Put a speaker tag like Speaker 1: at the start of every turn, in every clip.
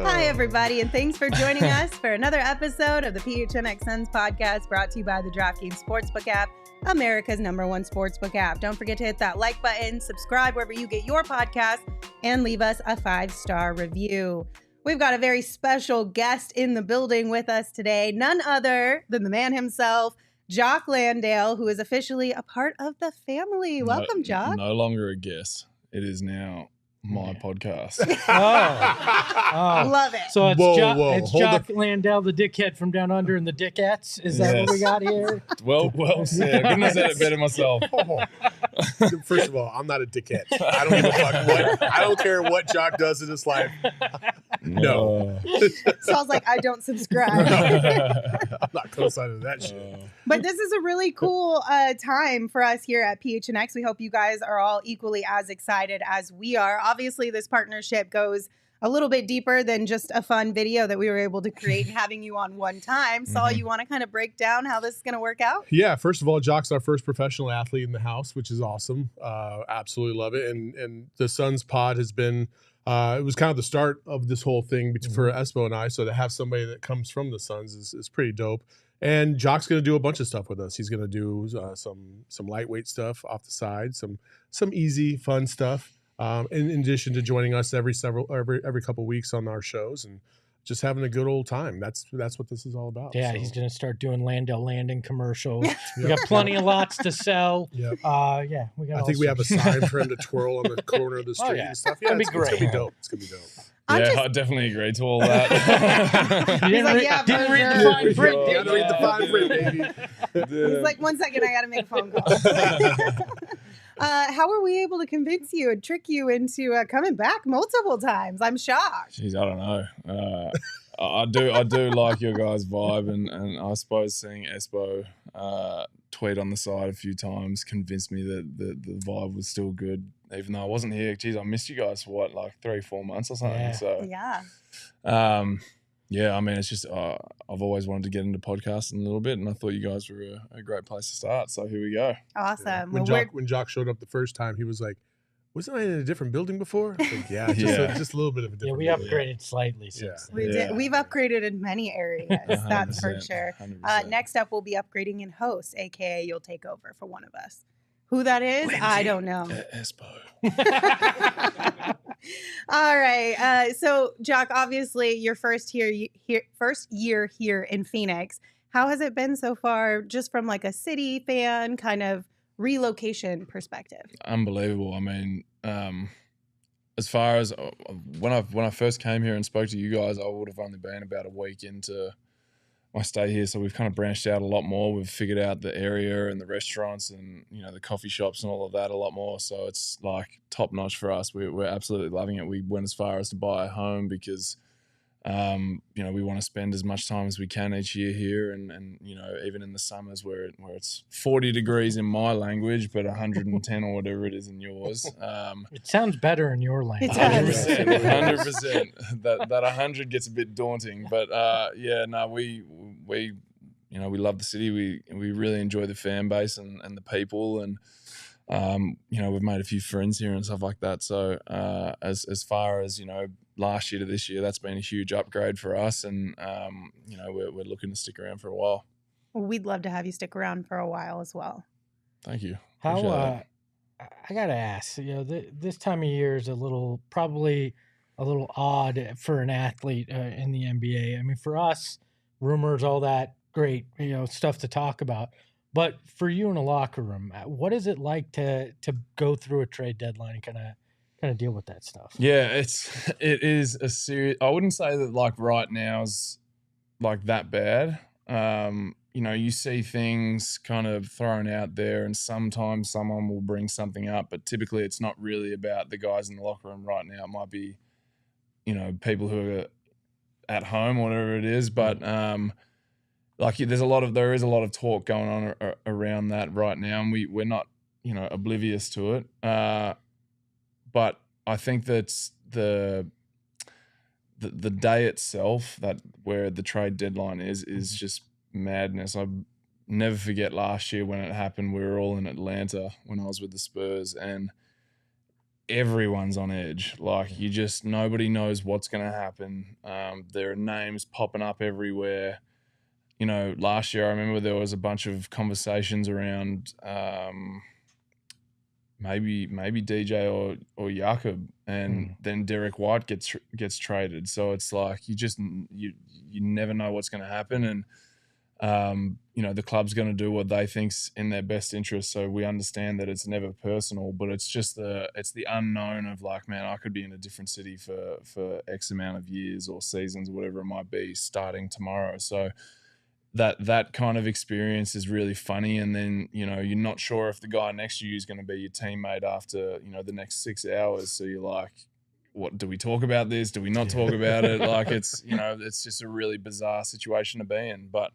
Speaker 1: Hi, everybody, and thanks for joining us for another episode of the PHNX Suns Podcast, brought to you by the DraftKings Sportsbook app, America's #1 sportsbook app. Don't forget to hit that like button, subscribe wherever you get your podcast, and leave us a 5-star review. We've got a very special guest in the building with us today, none other than the man himself, Jock Landale, who is officially a part of the family. Welcome, Jock.
Speaker 2: No longer a guest. It is now my podcast.
Speaker 1: Love it.
Speaker 3: So it's Jock Landale, the dickhead from down under, and the dickettes. Is that what we got here?
Speaker 2: Well said. Couldn't have said it better myself.
Speaker 4: First of all, I'm not a dickhead. I don't give a fuck I don't care what Jock does in his life. No.
Speaker 1: Sounds like I don't subscribe.
Speaker 4: I'm not co-signing that shit.
Speaker 1: But this is a really cool time for us here at PHNX. We hope you guys are all equally as excited as we are. Obviously, this partnership goes a little bit deeper than just a fun video that we were able to create and having you on one time. Saul, you want to kind of break down how this is going to work out?
Speaker 4: Yeah, first of all, Jock's our first professional athlete in the house, which is awesome. Absolutely love it. And the Suns pod has been, it was kind of the start of this whole thing for Espo and I. So to have somebody that comes from the Suns is pretty dope. And Jock's going to do a bunch of stuff with us. He's going to do some lightweight stuff off the side, some easy, fun stuff. In addition to joining us every couple of weeks on our shows and just having a good old time. That's what this is all about.
Speaker 3: Yeah, so he's going to start doing Landale Landing commercials. We got plenty of lots to sell.
Speaker 4: Yep.
Speaker 3: We got.
Speaker 4: I think we have a sign for him to twirl on the corner of the street and stuff. Yeah,
Speaker 3: it's going to be great.
Speaker 4: It's going to be dope.
Speaker 2: I definitely agree to all that.
Speaker 3: Didn't read the fine print.
Speaker 4: Gotta read the fine print, baby.
Speaker 1: He's like, 1 second, I got to make a phone call. How were we able to convince you and trick you into coming back multiple times? I'm shocked.
Speaker 2: Jeez, I don't know. I do like your guys' vibe, and I suppose seeing Espo tweet on the side a few times convinced me that the vibe was still good, even though I wasn't here. Jeez, I missed you guys for 3-4 months or something.
Speaker 3: Yeah.
Speaker 2: So
Speaker 1: Yeah.
Speaker 2: I mean, it's just I've always wanted to get into podcasting a little bit, and I thought you guys were a great place to start. So here we go.
Speaker 1: Awesome.
Speaker 4: When Jock showed up the first time, he was like, "Wasn't I in a different building bore?" Like, just a little bit of a different.
Speaker 3: We upgraded slightly since then.
Speaker 1: We've upgraded in many areas. That's for sure.
Speaker 2: 100%.
Speaker 1: Next up, we'll be upgrading in host, aka you'll take over for one of us. Who that is, I don't know.
Speaker 2: Espo.
Speaker 1: All right. So, Jock, obviously, your first year here in Phoenix. How has it been so far, just from like a city fan kind of relocation perspective?
Speaker 2: Unbelievable. I mean, as far as when I first came here and spoke to you guys, I would have only been about a week into my stay here, so we've kind of branched out a lot more. We've figured out the area and the restaurants and the coffee shops and all of that a lot more. So it's like top notch for us. We're absolutely loving it. We went as far as to buy a home because we want to spend as much time as we can each year here, and even in the summers where it's 40 degrees in my language, but 110 or whatever it is in yours.
Speaker 3: It sounds better in your language.
Speaker 2: 100%. That 100 gets a bit daunting, but we love the city. We really enjoy the fan base and the people, and we've made a few friends here and stuff like that. So as far as last year to this year, that's been a huge upgrade for us, and we're looking to stick around for a while.
Speaker 1: Well, we'd love to have you stick around for a while as well.
Speaker 2: Thank you.
Speaker 3: How I gotta ask, this time of year is probably a little odd for an athlete in the NBA. I mean, for us, rumors, all that, great, stuff to talk about. But for you in a locker room, what is it like to go through a trade deadline and kind of deal with that stuff?
Speaker 2: Yeah, it is a serious. I wouldn't say that like right now is like that bad. You see things kind of thrown out there, and sometimes someone will bring something up, but typically it's not really about the guys in the locker room right now. It might be, people who are at home, whatever it is. But there is a lot of talk going on around that right now, and we're not, oblivious to it. But I think that's the day itself, that where the trade deadline is just madness. I never forget last year when it happened. We were all in Atlanta when I was with the Spurs, and everyone's on edge. Like nobody knows what's going to happen. There are names popping up everywhere. You know, last year I remember there was a bunch of conversations around maybe DJ or Jakob, and then Derek White gets traded. So it's like you never know what's going to happen, and you know, the club's going to do what they think's in their best interest. So we understand that it's never personal, but it's just it's the unknown of like, man, I could be in a different city for X amount of years or seasons, whatever it might be, starting tomorrow. So that kind of experience is really funny. And then, you know, you're not sure if the guy next to you is going to be your teammate after, you know, the next 6 hours. So you're like, what, do we talk about this? Do we not talk about it? Like, it's, you know, it's just a really bizarre situation to be in. But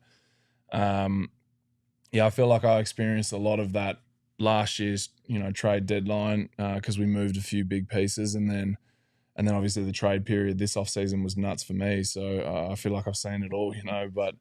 Speaker 2: yeah, I feel like I experienced a lot of that last year's, you know, trade deadline because we moved a few big pieces, and then obviously the trade period this offseason was nuts for me. So I feel like I've seen it all, you know. But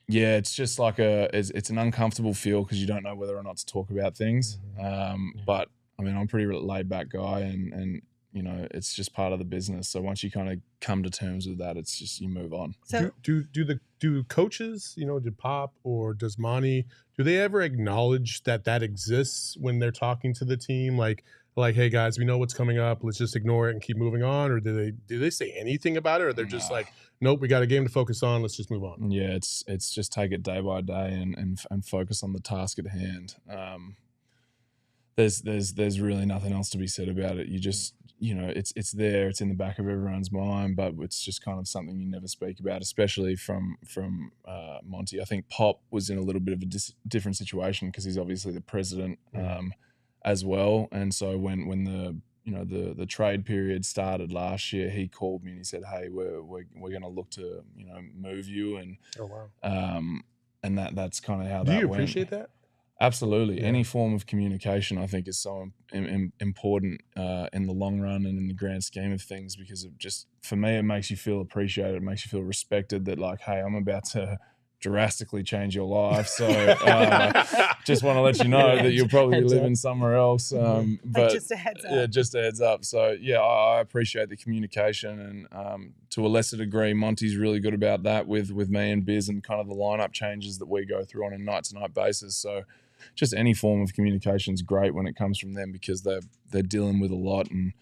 Speaker 2: yeah, it's just like it's an uncomfortable feel because you don't know whether or not to talk about things. But I mean, I'm a pretty laid back guy, and you know, it's just part of the business. So once you kind of come to terms with that, it's just you move on.
Speaker 1: So
Speaker 4: do coaches, you know, did Pop or does Monty, do they ever acknowledge that exists when they're talking to the team? Like, hey guys, we know what's coming up. Let's just ignore it and keep moving on. Or do they say anything about it? Or they're just like, nope, we got a game to focus on. Let's just move on.
Speaker 2: Yeah, it's just take it day by day and focus on the task at hand. There's really nothing else to be said about it. You just, you know, it's there, it's in the back of everyone's mind, but it's just kind of something you never speak about, especially from Monty. I think Pop was in a little bit of a different situation because he's obviously the president as well. And so when the trade period started last year, he called me and he said, "Hey, we're going to look to, you know, move you." And and that's kind of how that went.
Speaker 4: Do you appreciate that?
Speaker 2: Absolutely. Yeah. Any form of communication, I think, is so important in the long run and in the grand scheme of things, because it just, for me, it makes you feel appreciated. It makes you feel respected that, like, hey, I'm about to drastically change your life. So just want to let you know that you'll probably be living somewhere else. But
Speaker 1: just a heads up.
Speaker 2: Yeah, just a heads up. So, yeah, I appreciate the communication. And to a lesser degree, Monty's really good about that with me and Biz and kind of the lineup changes that we go through on a night-to-night basis. So just any form of communication is great when it comes from them, because they're dealing with a lot, and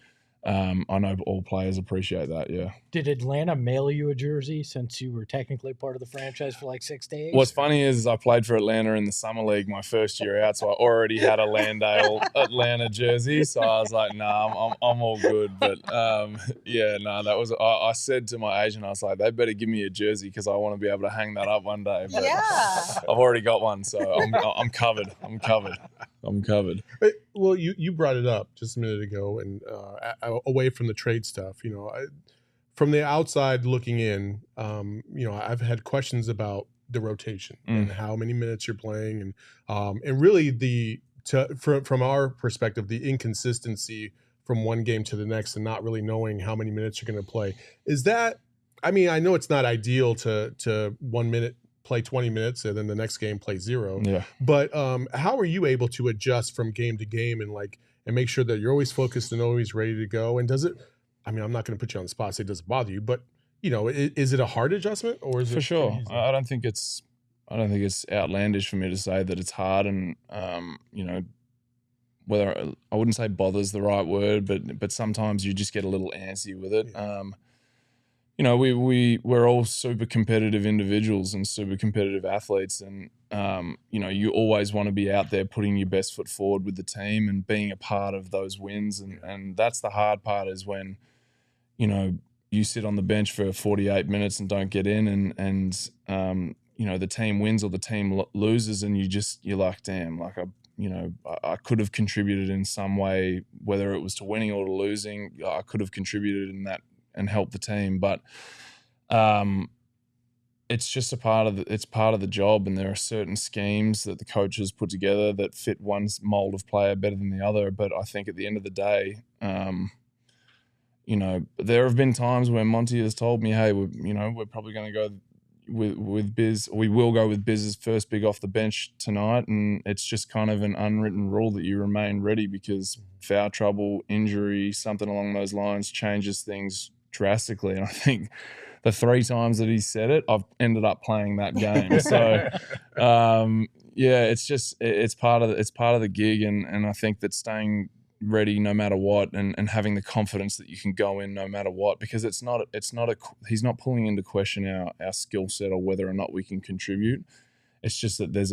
Speaker 2: I know all players appreciate that. Yeah.
Speaker 3: Did Atlanta mail you a jersey since you were technically part of the franchise for like 6 days?
Speaker 2: What's funny is I played for Atlanta in the summer league my first year out, so I already had a Landale Atlanta jersey. So I was like, I'm all good. But that was. I said to my agent, I was like, they better give me a jersey because I want to be able to hang that up one day. But I've already got one, so I'm covered. I'm covered.
Speaker 4: Well, you brought it up just a minute ago, and away from the trade stuff, you know, from the outside looking in, you know, I've had questions about the rotation and how many minutes you're playing, and really from our perspective, the inconsistency from one game to the next and not really knowing how many minutes you're going to play. Is that, I mean, I know it's not ideal to 1 minute play 20 minutes and then the next game play 0.
Speaker 2: Yeah.
Speaker 4: But how are you able to adjust from game to game and make sure that you're always focused and always ready to go? And does it, I mean, I'm not going to put you on the spot and say it doesn't bother you, but you know, is it a hard adjustment, or is it?
Speaker 2: For sure. I don't think it's outlandish for me to say that it's hard, and you know, whether I wouldn't say bothers the right word, but sometimes you just get a little antsy with it. Yeah. You know, we're all super competitive individuals and super competitive athletes, and you know, you always want to be out there putting your best foot forward with the team and being a part of those wins, and that's the hard part, is when, you know, you sit on the bench for 48 minutes and don't get in, and you know, the team wins or the team loses, and you're like, damn, like I could have contributed in some way, whether it was to winning or to losing. I could have contributed in that and helped the team, but it's just part of the job, and there are certain schemes that the coaches put together that fit one mold of player better than the other. But I think at the end of the day, you know, there have been times where Monty has told me, hey, we're probably going to go with Biz. We will go with Biz's first big off the bench tonight, and it's just kind of an unwritten rule that you remain ready because foul trouble, injury, something along those lines changes things drastically. And I think the 3 times that he said it, I've ended up playing that game. So, yeah, it's part of the gig, and I think that staying ready no matter what, and having the confidence that you can go in no matter what, because he's not pulling into question our skill set or whether or not we can contribute. It's just that there's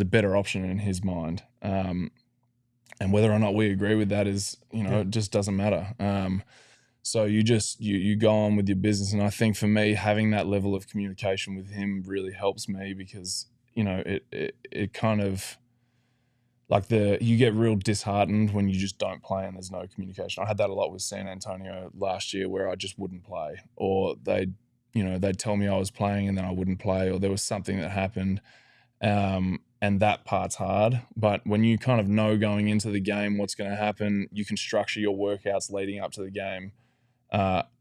Speaker 2: a better option in his mind, and whether or not we agree with that is, it just doesn't matter. So you go on with your business, and I think for me, having that level of communication with him really helps me because it kind of like you get real disheartened when you just don't play and there's no communication. I had that a lot with San Antonio last year where I just wouldn't play, or they'd tell me I was playing and then I wouldn't play, or there was something that happened. And that part's hard. But when you kind of know going into the game what's going to happen, you can structure your workouts leading up to the game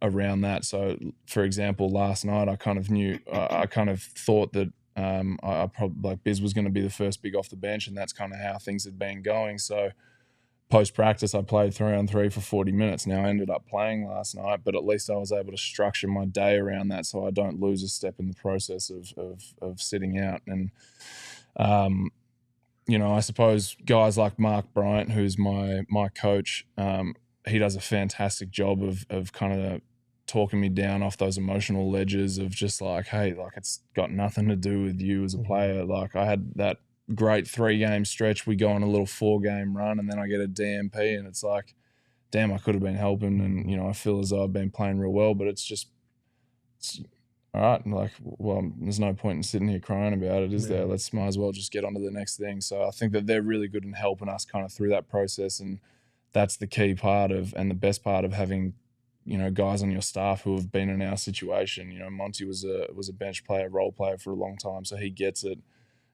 Speaker 2: around that. So, for example, last night I kind of knew, I kind of thought that I probably like Biz was going to be the first big off the bench, and that's kind of how things had been going. So post practice, I played 3-on-3 for 40 minutes. Now I ended up playing last night, but at least I was able to structure my day around that so I don't lose a step in the process of sitting out. And I suppose guys like Mark Bryant, who's my coach, he does a fantastic job of kind of talking me down off those emotional ledges of just like, hey, like it's got nothing to do with you as a player. Like I had that great 3-game stretch. We go on a little 4-game run and then I get a DMP and it's like, damn, I could have been helping. And, I feel as though I've been playing real well, but it's all right. Like, well, there's no point in sitting here crying about it, is there? Might as well just get on to the next thing. So I think that they're really good in helping us kind of through that process. And that's the key part and the best part of having, guys on your staff who have been in our situation. Monty was a bench player, role player for a long time, so he gets it.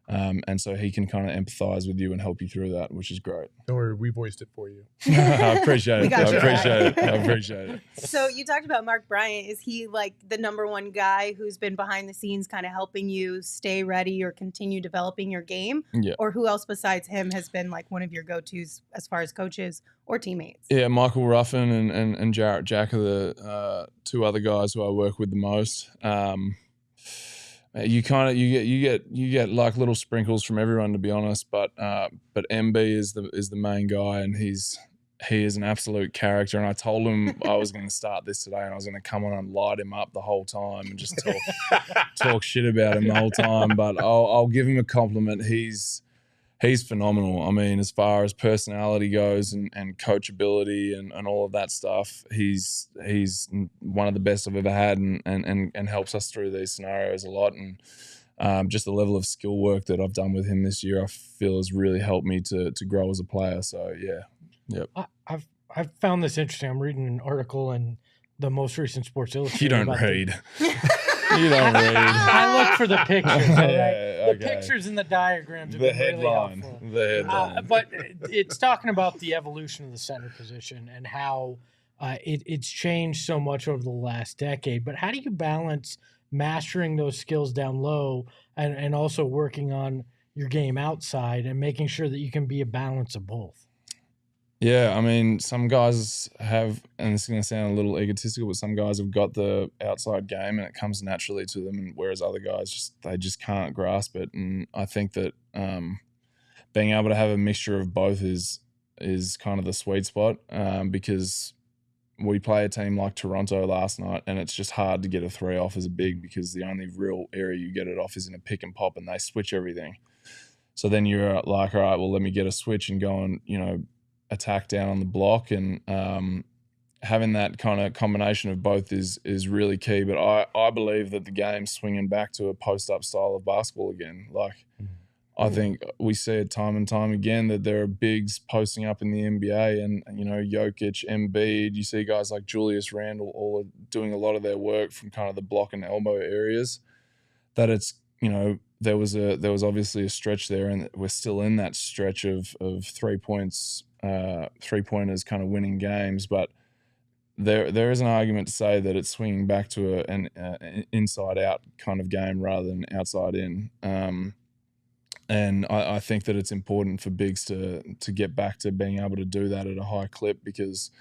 Speaker 2: And so he can kind of empathize with you and help you through that, which is great.
Speaker 4: Don't worry, we voiced it for you.
Speaker 2: I appreciate it. I appreciate it.
Speaker 1: So you talked about Mark Bryant. Is he like the number one guy who's been behind the scenes kind of helping you stay ready or continue developing your game?
Speaker 2: Yeah.
Speaker 1: Or who else besides him has been like one of your go-tos as far as coaches or teammates?
Speaker 2: Yeah, Michael Ruffin and Jarrett Jack are the 2 other guys who I work with the most. You get like little sprinkles from everyone, to be honest, but MB is the main guy, and he is an absolute character. And I told him I was going to start this today, and I was going to come on and light him up the whole time and just talk shit about him the whole time. But I'll give him a compliment. He's phenomenal. I mean, as far as personality goes and coachability and all of that stuff, he's one of the best I've ever had and helps us through these scenarios a lot. And just the level of skill work that I've done with him this year, I feel has really helped me to grow as a player. So, yeah. Yep.
Speaker 3: I've found this interesting. I'm reading an article in the most recent Sports Illustrated.
Speaker 2: You don't read. You don't read.
Speaker 3: I look for the pictures. All right?
Speaker 2: Yeah,
Speaker 3: The pictures and the diagrams have
Speaker 2: The
Speaker 3: been
Speaker 2: headline.
Speaker 3: really helpful.
Speaker 2: The headline.
Speaker 3: But it's talking about the evolution of the center position and how it's changed so much over the last decade. But how do you balance mastering those skills down low and also working on your game outside and making sure that you can be a balance of both?
Speaker 2: Yeah, I mean, some guys have, and it's going to sound a little egotistical, but some guys have got the outside game and it comes naturally to them, and whereas other guys they just can't grasp it. And I think that being able to have a mixture of both is kind of the sweet spot, because we play a team like Toronto last night, and it's just hard to get a 3 off as a big because the only real area you get it off is in a pick and pop, and they switch everything. So then you're like, all right, well, let me get a switch and go and attack down on the block, and having that kind of combination of both is really key. But I believe that the game's swinging back to a post-up style of basketball again. Like, I think we see it time and time again that there are bigs posting up in the NBA, and Jokic, Embiid. You see guys like Julius Randle all are doing a lot of their work from kind of the block and elbow areas. That it's there was obviously a stretch there, and we're still in that stretch of 3 points. 3-pointers kind of winning games, but there is an argument to say that it's swinging back to an inside out kind of game rather than outside in. And I think that it's important for bigs to get back to being able to do that at a high clip, because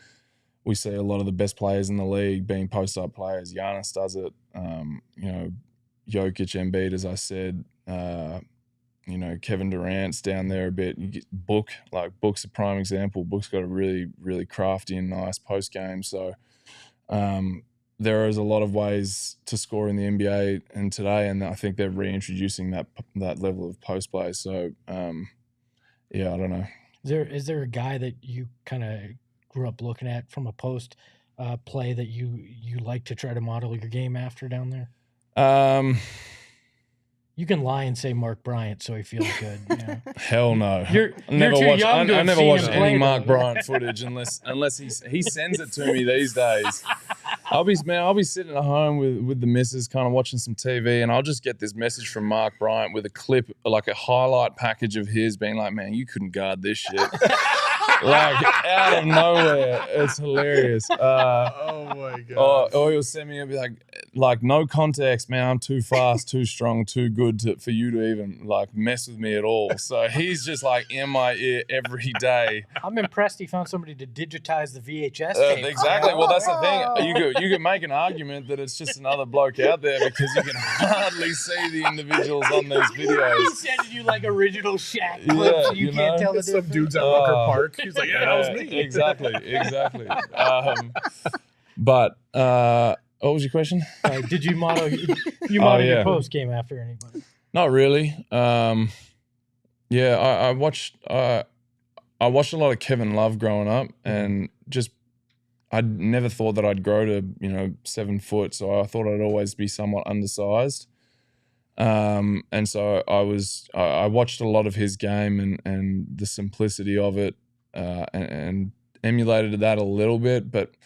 Speaker 2: we see a lot of the best players in the league being post-up players. Giannis does it. Jokic, Embiid, as I said. Kevin Durant's down there a bit. You get Book's a prime example. Book's got a really, really crafty and nice post game. So there is a lot of ways to score in the NBA and today, and I think they're reintroducing that level of post play. So I don't know. Is
Speaker 3: there a guy that you kind of grew up looking at from a post play that you like to try to model your game after down there? You can lie and say Mark Bryant, so he feels good. Yeah.
Speaker 2: Hell no.
Speaker 3: I never watched
Speaker 2: any Mark Bryant footage unless he sends it to me these days. I'll be sitting at home with the missus, kind of watching some TV, and I'll just get this message from Mark Bryant with a clip, like a highlight package of his, being like, "Man, you couldn't guard this shit." Like out of nowhere. It's hilarious.
Speaker 4: Oh my god.
Speaker 2: Or he'll send me and be like no context, man. I'm too fast, too strong, too good for you to even like mess with me at all. So he's just like in my ear every day.
Speaker 3: I'm impressed he found somebody to digitize the VHS tape.
Speaker 2: Exactly. Well, that's the thing. You could make an argument that it's just another bloke out there, because you can hardly see the individuals on these videos.
Speaker 3: He sending you like original Shaq clips, and you can't tell the difference.
Speaker 4: Some dudes at Rucker Park. He's like, yeah, that was me.
Speaker 2: Exactly. But what was your question?
Speaker 3: Did you model your post game after anybody?
Speaker 2: Not really. I watched a lot of Kevin Love growing up, and just I'd never thought that I'd grow to 7 foot, so I thought I'd always be somewhat undersized. And so I watched a lot of his game and the simplicity of it, and emulated that a little bit. But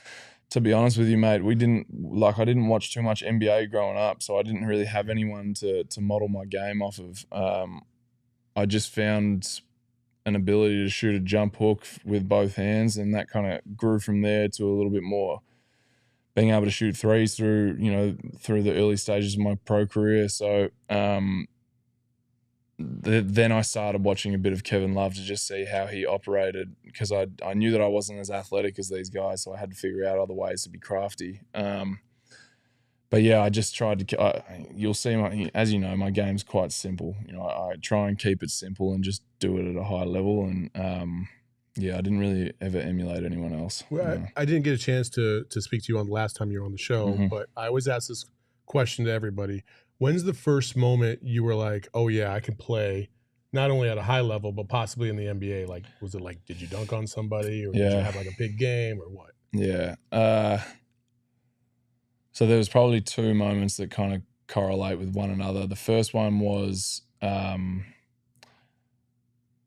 Speaker 2: to be honest with you, mate, I didn't watch too much NBA growing up, so I didn't really have anyone to model my game off of. I just found an ability to shoot a jump hook with both hands, and that kind of grew from there to a little bit more being able to shoot threes through the early stages of my pro career. So then I started watching a bit of Kevin Love to just see how he operated, because I knew that I wasn't as athletic as these guys, so I had to figure out other ways to be crafty. But yeah, I just tried to. You'll see as you know, my game's quite simple. I try and keep it simple and just do it at a high level. And I didn't really ever emulate anyone else.
Speaker 4: Well, I didn't get a chance to speak to you on the last time you were on the show, but I always ask this question to everybody. When's the first moment you were like, oh yeah, I can play not only at a high level, but possibly in the NBA? Like, was it like, did you dunk on somebody, or did you have like a big game, or what?
Speaker 2: Yeah. So there was probably two moments that kind of correlate with one another. The first one was I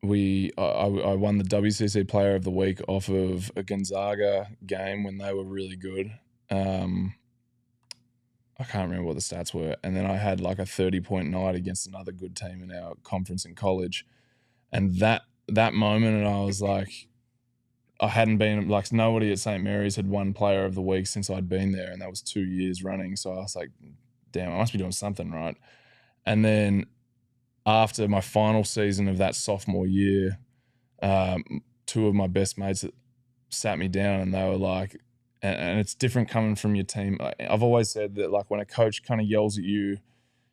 Speaker 2: won the WCC Player of the Week off of a Gonzaga game when they were really good. I can't remember what the stats were. And then I had like a 30-point night against another good team in our conference in college. And that moment, and I was like, I hadn't been, like, nobody at St. Mary's had won Player of the Week since I'd been there, and that was 2 years running. So I was like, damn, I must be doing something right. And then after my final season of that sophomore year, two of my best mates sat me down, and they were like, and it's different coming from your team. I've always said that, like, when a coach kind of yells at you,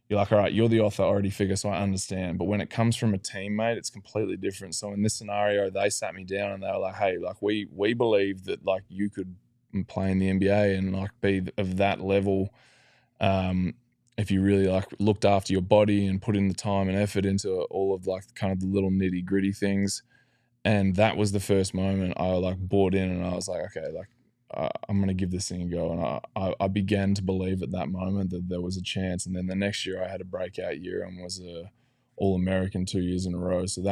Speaker 2: you're like, all right, you're the authority figure, so I understand. But when it comes from a teammate, it's completely different. So in this scenario, they sat me down and they were like, hey, like, we believe that, like, you could play in the NBA and, like, be of that level if you really, like, looked after your body and put in the time and effort into all of, like, kind of the little nitty gritty things. And that was the first moment I, like, bought in, and I was like, okay, like, I'm going to give this thing a go. And I began to believe at that moment that there was a chance. And then the next year I had a breakout year and was a All-American 2 years in a row. So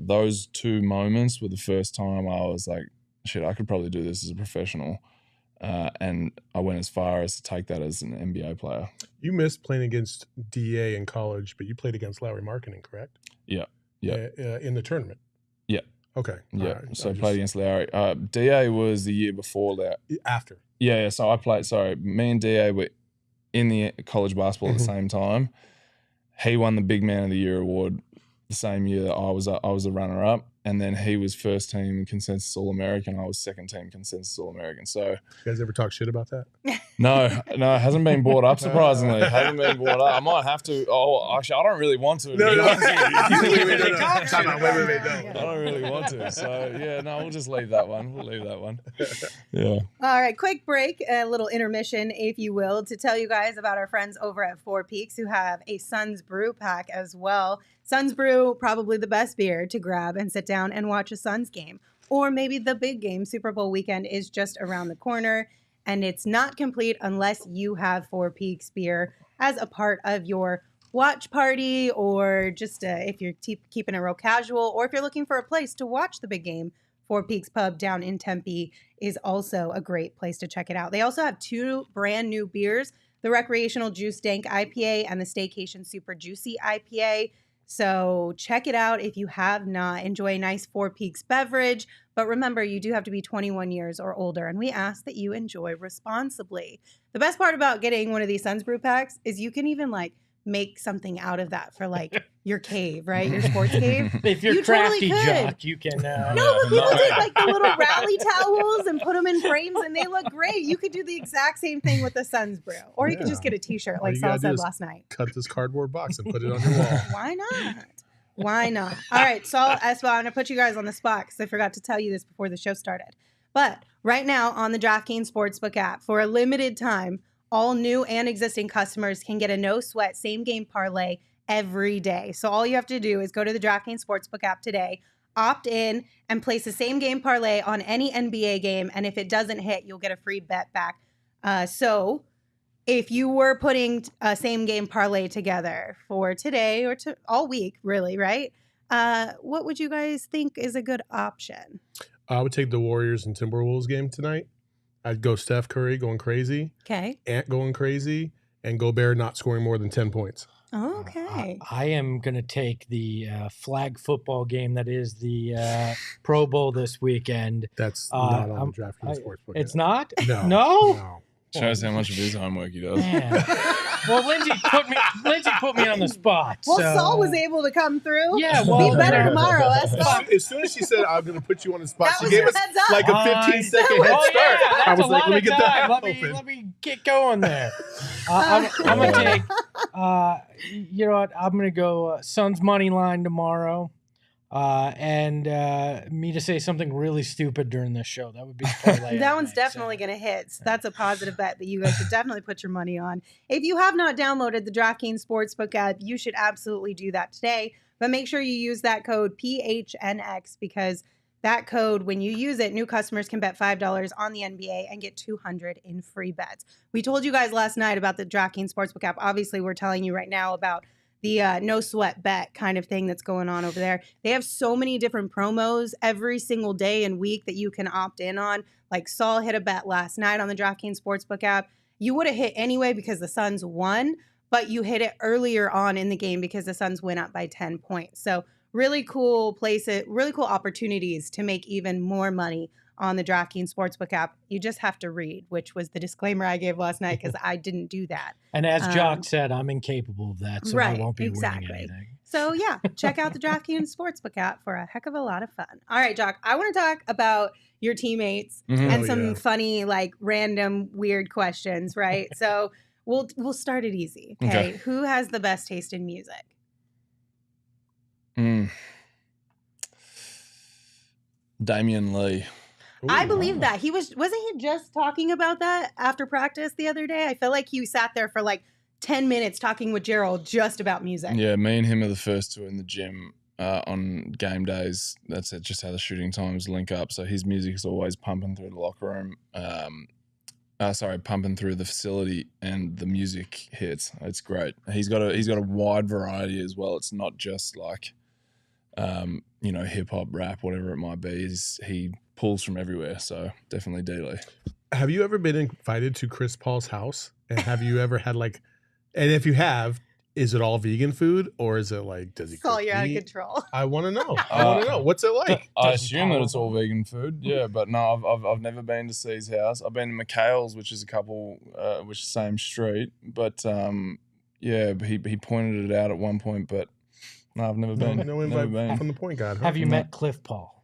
Speaker 2: those two moments were the first time I was like, shit, I could probably do this as a professional. And I went as far as to take that as an NBA player.
Speaker 4: You missed playing against DA in college, but you played against Lowry Marketing, correct?
Speaker 2: Yeah.
Speaker 4: In the tournament.
Speaker 2: Yeah.
Speaker 4: Okay.
Speaker 2: Yeah.
Speaker 4: All right.
Speaker 2: So I played against Lowry. DA was the year before that.
Speaker 4: After.
Speaker 2: Yeah. So I played. Sorry, me and DA were in the college basketball at the same time. He won the Big Man of the Year award the same year that I was a runner up, and then he was first team consensus All American. I was second team consensus All American. So
Speaker 4: You guys ever talk shit about that?
Speaker 2: no, it hasn't been brought up. Surprisingly, it hasn't been brought up. I might have to. Oh, actually, I don't really want to.
Speaker 4: No.
Speaker 2: Wait,
Speaker 4: No.
Speaker 2: I don't really want to. So yeah, no, we'll just leave that one. We'll leave that one. Yeah.
Speaker 1: All right, quick break, a little intermission, if you will, to tell you guys about our friends over at Four Peaks who have a Suns Brew pack as well. Suns Brew, probably the best beer to grab and sit down and watch a Suns game. Or maybe the big game, Super Bowl weekend, is just around the corner. And it's not complete unless you have Four Peaks beer as a part of your watch party, or just if you're keeping it real casual, or if you're looking for a place to watch the big game. Four Peaks Pub down in Tempe is also a great place to check it out. They also have 2 brand new beers, the Recreational Juice Dank IPA and the Staycation Super Juicy IPA. So check it out if you have not. Enjoy a nice Four Peaks beverage. But remember, you do have to be 21 years or older, and we ask that you enjoy responsibly. The best part about getting one of these Suns Brew packs is you can even make something out of that for your cave, right? Your sports cave.
Speaker 3: If you're
Speaker 1: You
Speaker 3: crafty,
Speaker 1: totally could.
Speaker 3: Jock, you can.
Speaker 1: No, but people take the little rally towels and put them in frames, and they look great. You could do the exact same thing with the Suns Brew, or you could just get a T-shirt
Speaker 4: All
Speaker 1: like
Speaker 4: you
Speaker 1: Saul
Speaker 4: gotta do
Speaker 1: said
Speaker 4: is
Speaker 1: last night.
Speaker 4: Cut this cardboard box and put it on your wall.
Speaker 1: Why not? Why not? All right, Saul, Espo, I'm going to put you guys on the spot because I forgot to tell you this before the show started. But right now on the DraftKings Sportsbook app, for a limited time, all new and existing customers can get a no-sweat same-game parlay every day. So all you have to do is go to the DraftKings Sportsbook app today, opt in, and place the same-game parlay on any NBA game. And if it doesn't hit, you'll get a free bet back. So if you were putting a same-game parlay together for today or all week, really, right? What would you guys think is a good option?
Speaker 4: I would take the Warriors and Timberwolves game tonight. I'd go Steph Curry going crazy,
Speaker 1: Okay.
Speaker 4: Ant going crazy, and Gobert not scoring more than 10 points.
Speaker 1: Okay.
Speaker 3: I am going to take the flag football game that is the Pro Bowl this weekend.
Speaker 4: That's not on the DraftKings Sportsbook.
Speaker 3: It's
Speaker 4: yet.
Speaker 3: not?
Speaker 4: No.
Speaker 3: No?
Speaker 2: Shows how much of his homework he does.
Speaker 3: Man. Well, Lindsay put me on the spot.
Speaker 1: Well,
Speaker 3: so.
Speaker 1: Saul was able to come through.
Speaker 3: Yeah, well,
Speaker 1: be better tomorrow, Espo.
Speaker 4: As soon as she said, I'm going to put you on the spot,
Speaker 1: That
Speaker 4: she
Speaker 1: was
Speaker 4: gave
Speaker 1: your
Speaker 4: us
Speaker 1: heads up.
Speaker 4: like a 15-second head
Speaker 3: Oh,
Speaker 4: start.
Speaker 3: yeah, that's
Speaker 4: I was
Speaker 3: a
Speaker 4: like,
Speaker 3: lot
Speaker 4: let me
Speaker 3: of
Speaker 4: get that
Speaker 3: time.
Speaker 4: app
Speaker 3: Let
Speaker 4: open.
Speaker 3: me get going there. I'm going to take, you know what, I'm going to go Suns money line tomorrow. And me to say something really stupid during this show. That would be the parlay
Speaker 1: That
Speaker 3: I'd
Speaker 1: one's
Speaker 3: make,
Speaker 1: definitely going to hit. So that's a positive bet that you guys should definitely put your money on. If you have not downloaded the DraftKings Sportsbook app, you should absolutely do that today. But make sure you use that code PHNX, because that code, when you use it, new customers can bet $5 on the NBA and get $200 in free bets. We told you guys last night about the DraftKings Sportsbook app. Obviously, we're telling you right now about the no sweat bet kind of thing that's going on over there. They have so many different promos every single day and week that you can opt in on. Like Saul hit a bet last night on the DraftKings Sportsbook app. You would have hit anyway because the Suns won, but you hit it earlier on in the game because the Suns went up by 10 points. So really cool really cool opportunities to make even more money on the DraftKings Sportsbook app. You just have to read, which was the disclaimer I gave last night because I didn't do that.
Speaker 3: And as Jock said, I'm incapable of that, so I won't be winning anything.
Speaker 1: So yeah, check out the DraftKings Sportsbook app for a heck of a lot of fun. All right, Jock, I want to talk about your teammates and some funny, random, weird questions, right? So we'll start it easy. Okay. Who has the best taste in music?
Speaker 2: Damian Lee.
Speaker 1: I believe that. Wasn't he just talking about that after practice the other day? I feel like he sat there for 10 minutes talking with Gerald just about music.
Speaker 2: Yeah, me and him are the first two in the gym on game days. That's just how the shooting times link up. So his music is always pumping through the locker room. Pumping through the facility, and the music hits. It's great. He's got a wide variety as well. It's not just hip hop, rap, whatever it might be. He pulls from everywhere. So definitely D-Lee.
Speaker 4: Have you ever been invited to Chris Paul's house? And have you ever had and if you have, is it all vegan food or is it like, does he
Speaker 1: It's all
Speaker 4: cook
Speaker 1: you're out of
Speaker 4: meat?
Speaker 1: control.
Speaker 4: I want to know. I want to know. What's it like?
Speaker 2: I
Speaker 3: Doesn't
Speaker 2: assume that it's all
Speaker 3: follow.
Speaker 2: vegan food. Yeah, but no, I've never been to C's house. I've been to Mikal's, which is which is same street. But yeah, he pointed it out at one point. But no, I've never been.
Speaker 4: No
Speaker 2: never
Speaker 4: invite
Speaker 2: been.
Speaker 4: from the point guard. Huh?
Speaker 3: Have you met Cliff Paul?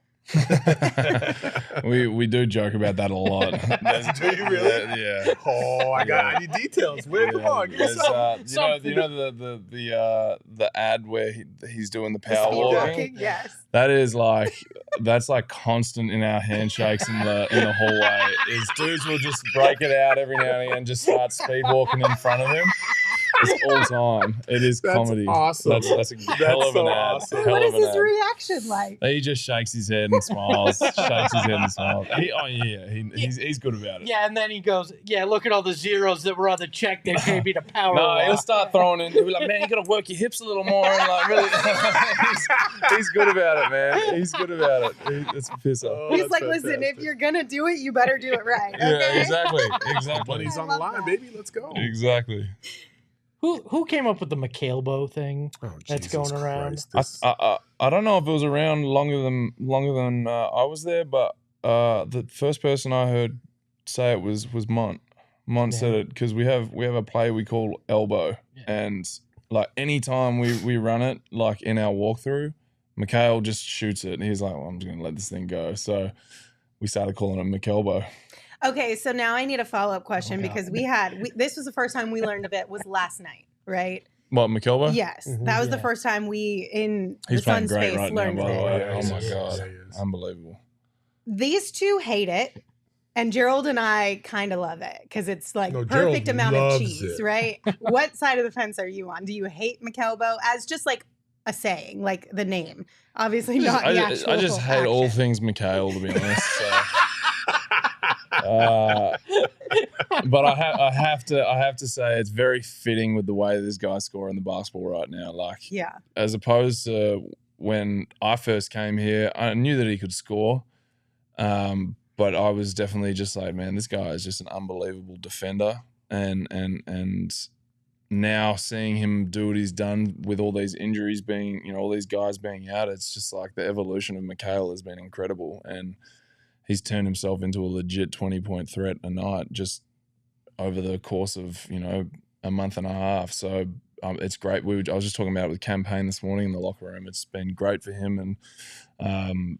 Speaker 2: we do joke about that a lot.
Speaker 4: Do you really?
Speaker 2: Yeah.
Speaker 4: Oh, I need details. Where? Come on, give me
Speaker 2: There's,
Speaker 4: some.
Speaker 2: you know the ad where he's doing the power
Speaker 1: Speed
Speaker 2: walking.
Speaker 1: walking, yes.
Speaker 2: That is that's constant in our handshakes in the hallway. Is dudes will just break it out every now and again, just start speed walking in front of him. It's all time. It is
Speaker 4: That's
Speaker 2: comedy.
Speaker 4: awesome.
Speaker 2: That's a hell of
Speaker 4: so
Speaker 2: an ad.
Speaker 4: awesome.
Speaker 2: Hell
Speaker 1: What
Speaker 2: of
Speaker 1: is
Speaker 2: an
Speaker 1: his
Speaker 2: ad.
Speaker 1: reaction like?
Speaker 2: He just shakes his head and smiles. He's good about it.
Speaker 3: Yeah, and then he goes, yeah, look at all the zeros that were on the check they paid me to power
Speaker 2: No,
Speaker 3: walk.
Speaker 2: he'll start throwing in. He'll be like, man, you got to work your hips a little more. And really, he's good about it, man. He's good about it. It's a piss off.
Speaker 4: Oh,
Speaker 1: He's
Speaker 4: that's
Speaker 1: like, listen, if
Speaker 4: fantastic.
Speaker 1: you're gonna do it, you better do it right. Okay?
Speaker 2: Yeah, exactly.
Speaker 4: Money's
Speaker 1: I
Speaker 4: on the
Speaker 1: love
Speaker 4: line,
Speaker 1: that.
Speaker 4: baby. Let's go.
Speaker 2: Exactly.
Speaker 3: Who came up with the Mikal thing?
Speaker 4: Oh,
Speaker 3: That's
Speaker 4: Jesus
Speaker 3: going around.
Speaker 4: Christ, this-
Speaker 2: I don't know if it was around longer than I was there, but the first person I heard say it was Mont. Mont said it because we have a play we call elbow, and like anytime we run it, like in our walkthrough, Mikal just shoots it, and he's like, well, I'm just gonna let this thing go. So we started calling it Mikalbo.
Speaker 1: Okay, so now I need a follow-up question because this was the first time we learned of it was last night, right?
Speaker 2: What, Mikalbo?
Speaker 1: Yes, that was the first time we in
Speaker 2: He's
Speaker 1: the Sun
Speaker 2: playing great
Speaker 1: space
Speaker 2: right now,
Speaker 1: learned
Speaker 2: by
Speaker 1: of
Speaker 2: the
Speaker 1: it.
Speaker 2: way.
Speaker 4: Yeah,
Speaker 2: Oh
Speaker 4: he
Speaker 2: my
Speaker 4: is.
Speaker 2: god,
Speaker 4: Yeah, he is.
Speaker 2: unbelievable.
Speaker 1: These two hate it, and Gerald and I kind of love it because it's like
Speaker 4: No,
Speaker 1: perfect
Speaker 4: Gerald
Speaker 1: amount of
Speaker 4: loves
Speaker 1: cheese,
Speaker 4: it.
Speaker 1: right? What side of the fence are you on? Do you hate Mikalbo as just like a saying, like the name? Obviously not the actual
Speaker 2: I just hate all
Speaker 1: action.
Speaker 2: things Mikal, to be honest. So. But I have to say it's very fitting with the way this guy's scoring the basketball right now. Like,
Speaker 1: Yeah.
Speaker 2: as opposed to when I first came here, I knew that he could score, but I was definitely just like, man, this guy is just an unbelievable defender, and now seeing him do what he's done with all these injuries being, all these guys being out, it's just like the evolution of Mikal has been incredible, and he's turned himself into a legit 20-point threat a night just over the course of, a month and a half. So it's great. I was just talking about it with Campaign this morning in the locker room. It's been great for him. And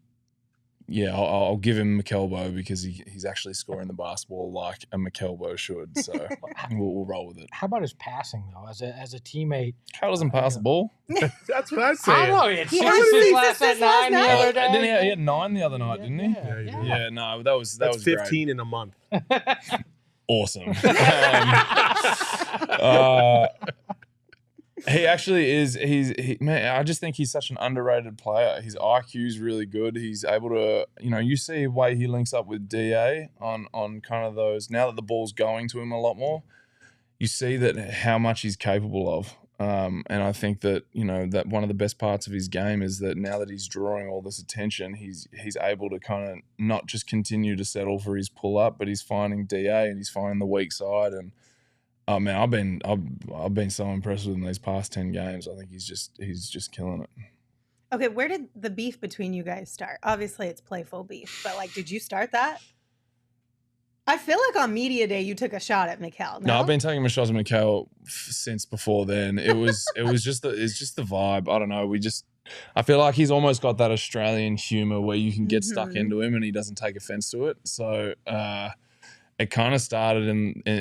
Speaker 2: I'll give him Mikalbo because he's actually scoring the basketball like a Mikalbo should. So we'll roll with it.
Speaker 3: How about his passing though? As a teammate,
Speaker 2: How doesn't pass the ball?
Speaker 4: That's what I'm
Speaker 3: I
Speaker 4: saying.
Speaker 3: don't know. He had
Speaker 1: He
Speaker 3: six
Speaker 1: had
Speaker 3: assists
Speaker 1: six
Speaker 3: last
Speaker 1: assists
Speaker 3: at 9 the
Speaker 1: last
Speaker 3: other
Speaker 1: night.
Speaker 3: day.
Speaker 2: He had 9 the other night, didn't he?
Speaker 4: Yeah, he did.
Speaker 2: Yeah, no, that was
Speaker 4: That's
Speaker 2: great.
Speaker 4: 15 in a month.
Speaker 2: Awesome. He actually is. Man, I just think he's such an underrated player. His IQ is really good. He's able to, you see the way he links up with DA on kind of those. Now that the ball's going to him a lot more, you see that how much he's capable of. And I think that that one of the best parts of his game is that now that he's drawing all this attention, he's able to kind of not just continue to settle for his pull up, but he's finding DA and he's finding the weak side. And man, I've been so impressed with him these past 10 games. I think he's just killing it.
Speaker 1: Okay, where did the beef between you guys start? Obviously, it's playful beef, but did you start that? I feel like on media day you took a shot at Mikal.
Speaker 2: No, I've been taking my shots at Mikal since before then. It was just the vibe. I don't know. I feel like he's almost got that Australian humor where you can get stuck into him and he doesn't take offense to it. So it kind of started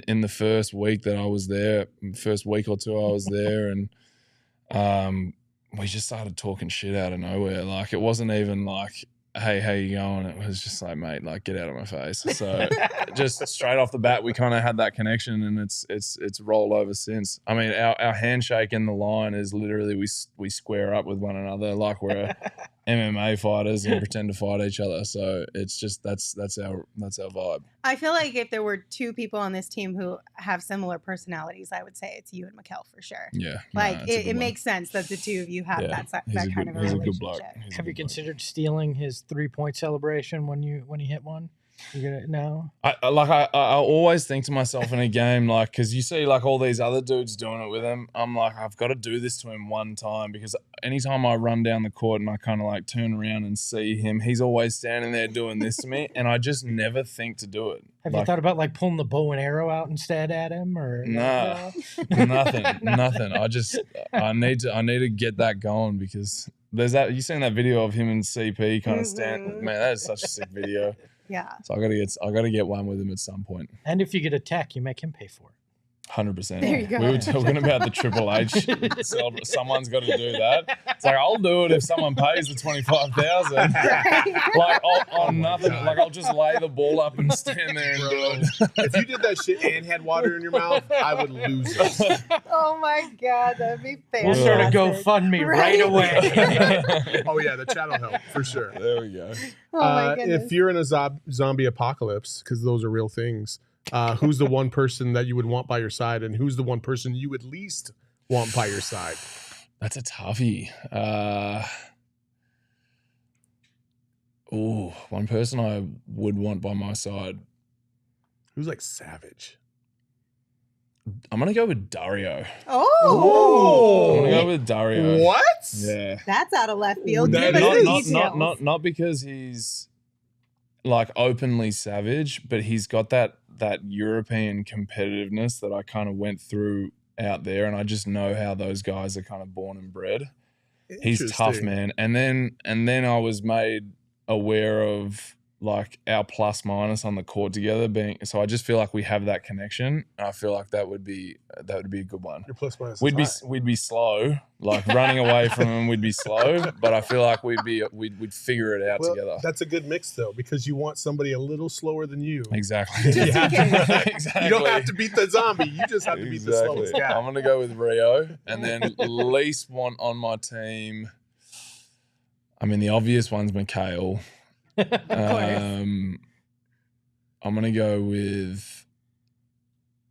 Speaker 2: in the first week that I was there, first week or two I was there, and we just started talking shit out of nowhere. Like it wasn't even like, hey, how you going? It was just like, mate, like get out of my face. So just straight off the bat, we kind of had that connection, and it's rolled over since. I mean, our handshake in the line is literally we square up with one another like we're MMA fighters and pretend to fight each other. So it's just that's our vibe.
Speaker 1: I feel like if there were two people on this team who have similar personalities, I would say it's you and Mikal for sure.
Speaker 2: Yeah,
Speaker 1: It makes sense that the two of you have that kind of a
Speaker 2: he's a
Speaker 1: relationship.
Speaker 2: good bloke.
Speaker 3: Have you considered stealing his 3-point celebration when he hit one? You gonna no?
Speaker 2: I always think to myself in a game, like, because you see like all these other dudes doing it with him, I'm like, I've got to do this to him one time, because anytime I run down the court and I kind of like turn around and see him, he's always standing there doing this to me, and I just never think to do it.
Speaker 3: Have you thought about like pulling the bow and arrow out instead at him, or
Speaker 2: nah, nothing. I need to get that going, because there's that. You seen that video of him and CP kind of stand? Man, that is such a sick video.
Speaker 1: Yeah.
Speaker 2: So I gotta get one with him at some point.
Speaker 3: And if you get a tech, you make him pay for it.
Speaker 2: 100%.
Speaker 1: There you go.
Speaker 2: We were talking about the Triple H. So someone's got to do that. It's like, I'll do it if someone pays the $25,000. Like on nothing. Like, I'll just lay the ball up and stand there and do it.
Speaker 4: If you did that shit and had water in your mouth, I would lose it.
Speaker 1: Oh my God, that'd be fantastic.
Speaker 3: We'll start a GoFundMe right away.
Speaker 4: Oh yeah, the chat will help for sure.
Speaker 2: There we go.
Speaker 1: Oh my goodness.
Speaker 4: If you're in a zombie apocalypse, because those are real things, who's the one person that you would want by your side, and who's the one person you would least want by your side?
Speaker 2: That's a toughie. One person I would want by my side.
Speaker 4: Who's like savage?
Speaker 2: I'm gonna go with Dario.
Speaker 1: Oh.
Speaker 2: I'm gonna go with Dario.
Speaker 4: What?
Speaker 2: Yeah.
Speaker 1: That's out of left field.
Speaker 4: That
Speaker 1: Give us the
Speaker 4: is.
Speaker 1: details.
Speaker 2: Not because he's like openly savage, but he's got that European competitiveness that I kind of went through out there, and I just know how those guys are kind of born and bred. He's tough, man. And then I was made aware of like our plus minus on the court together being, so I just feel like we have that connection. I feel like that would be a good one.
Speaker 4: Your plus minus.
Speaker 2: We'd be slow, like running away from him. We'd be slow, but I feel like we'd figure it out together.
Speaker 4: That's a good mix though, because you want somebody a little slower than you.
Speaker 2: Exactly.
Speaker 4: Exactly. You don't have to beat the zombie. You just have to beat the slowest guy.
Speaker 2: I'm gonna go with Rio, and then least one on my team. I mean, the obvious one's Mikal. I'm gonna go with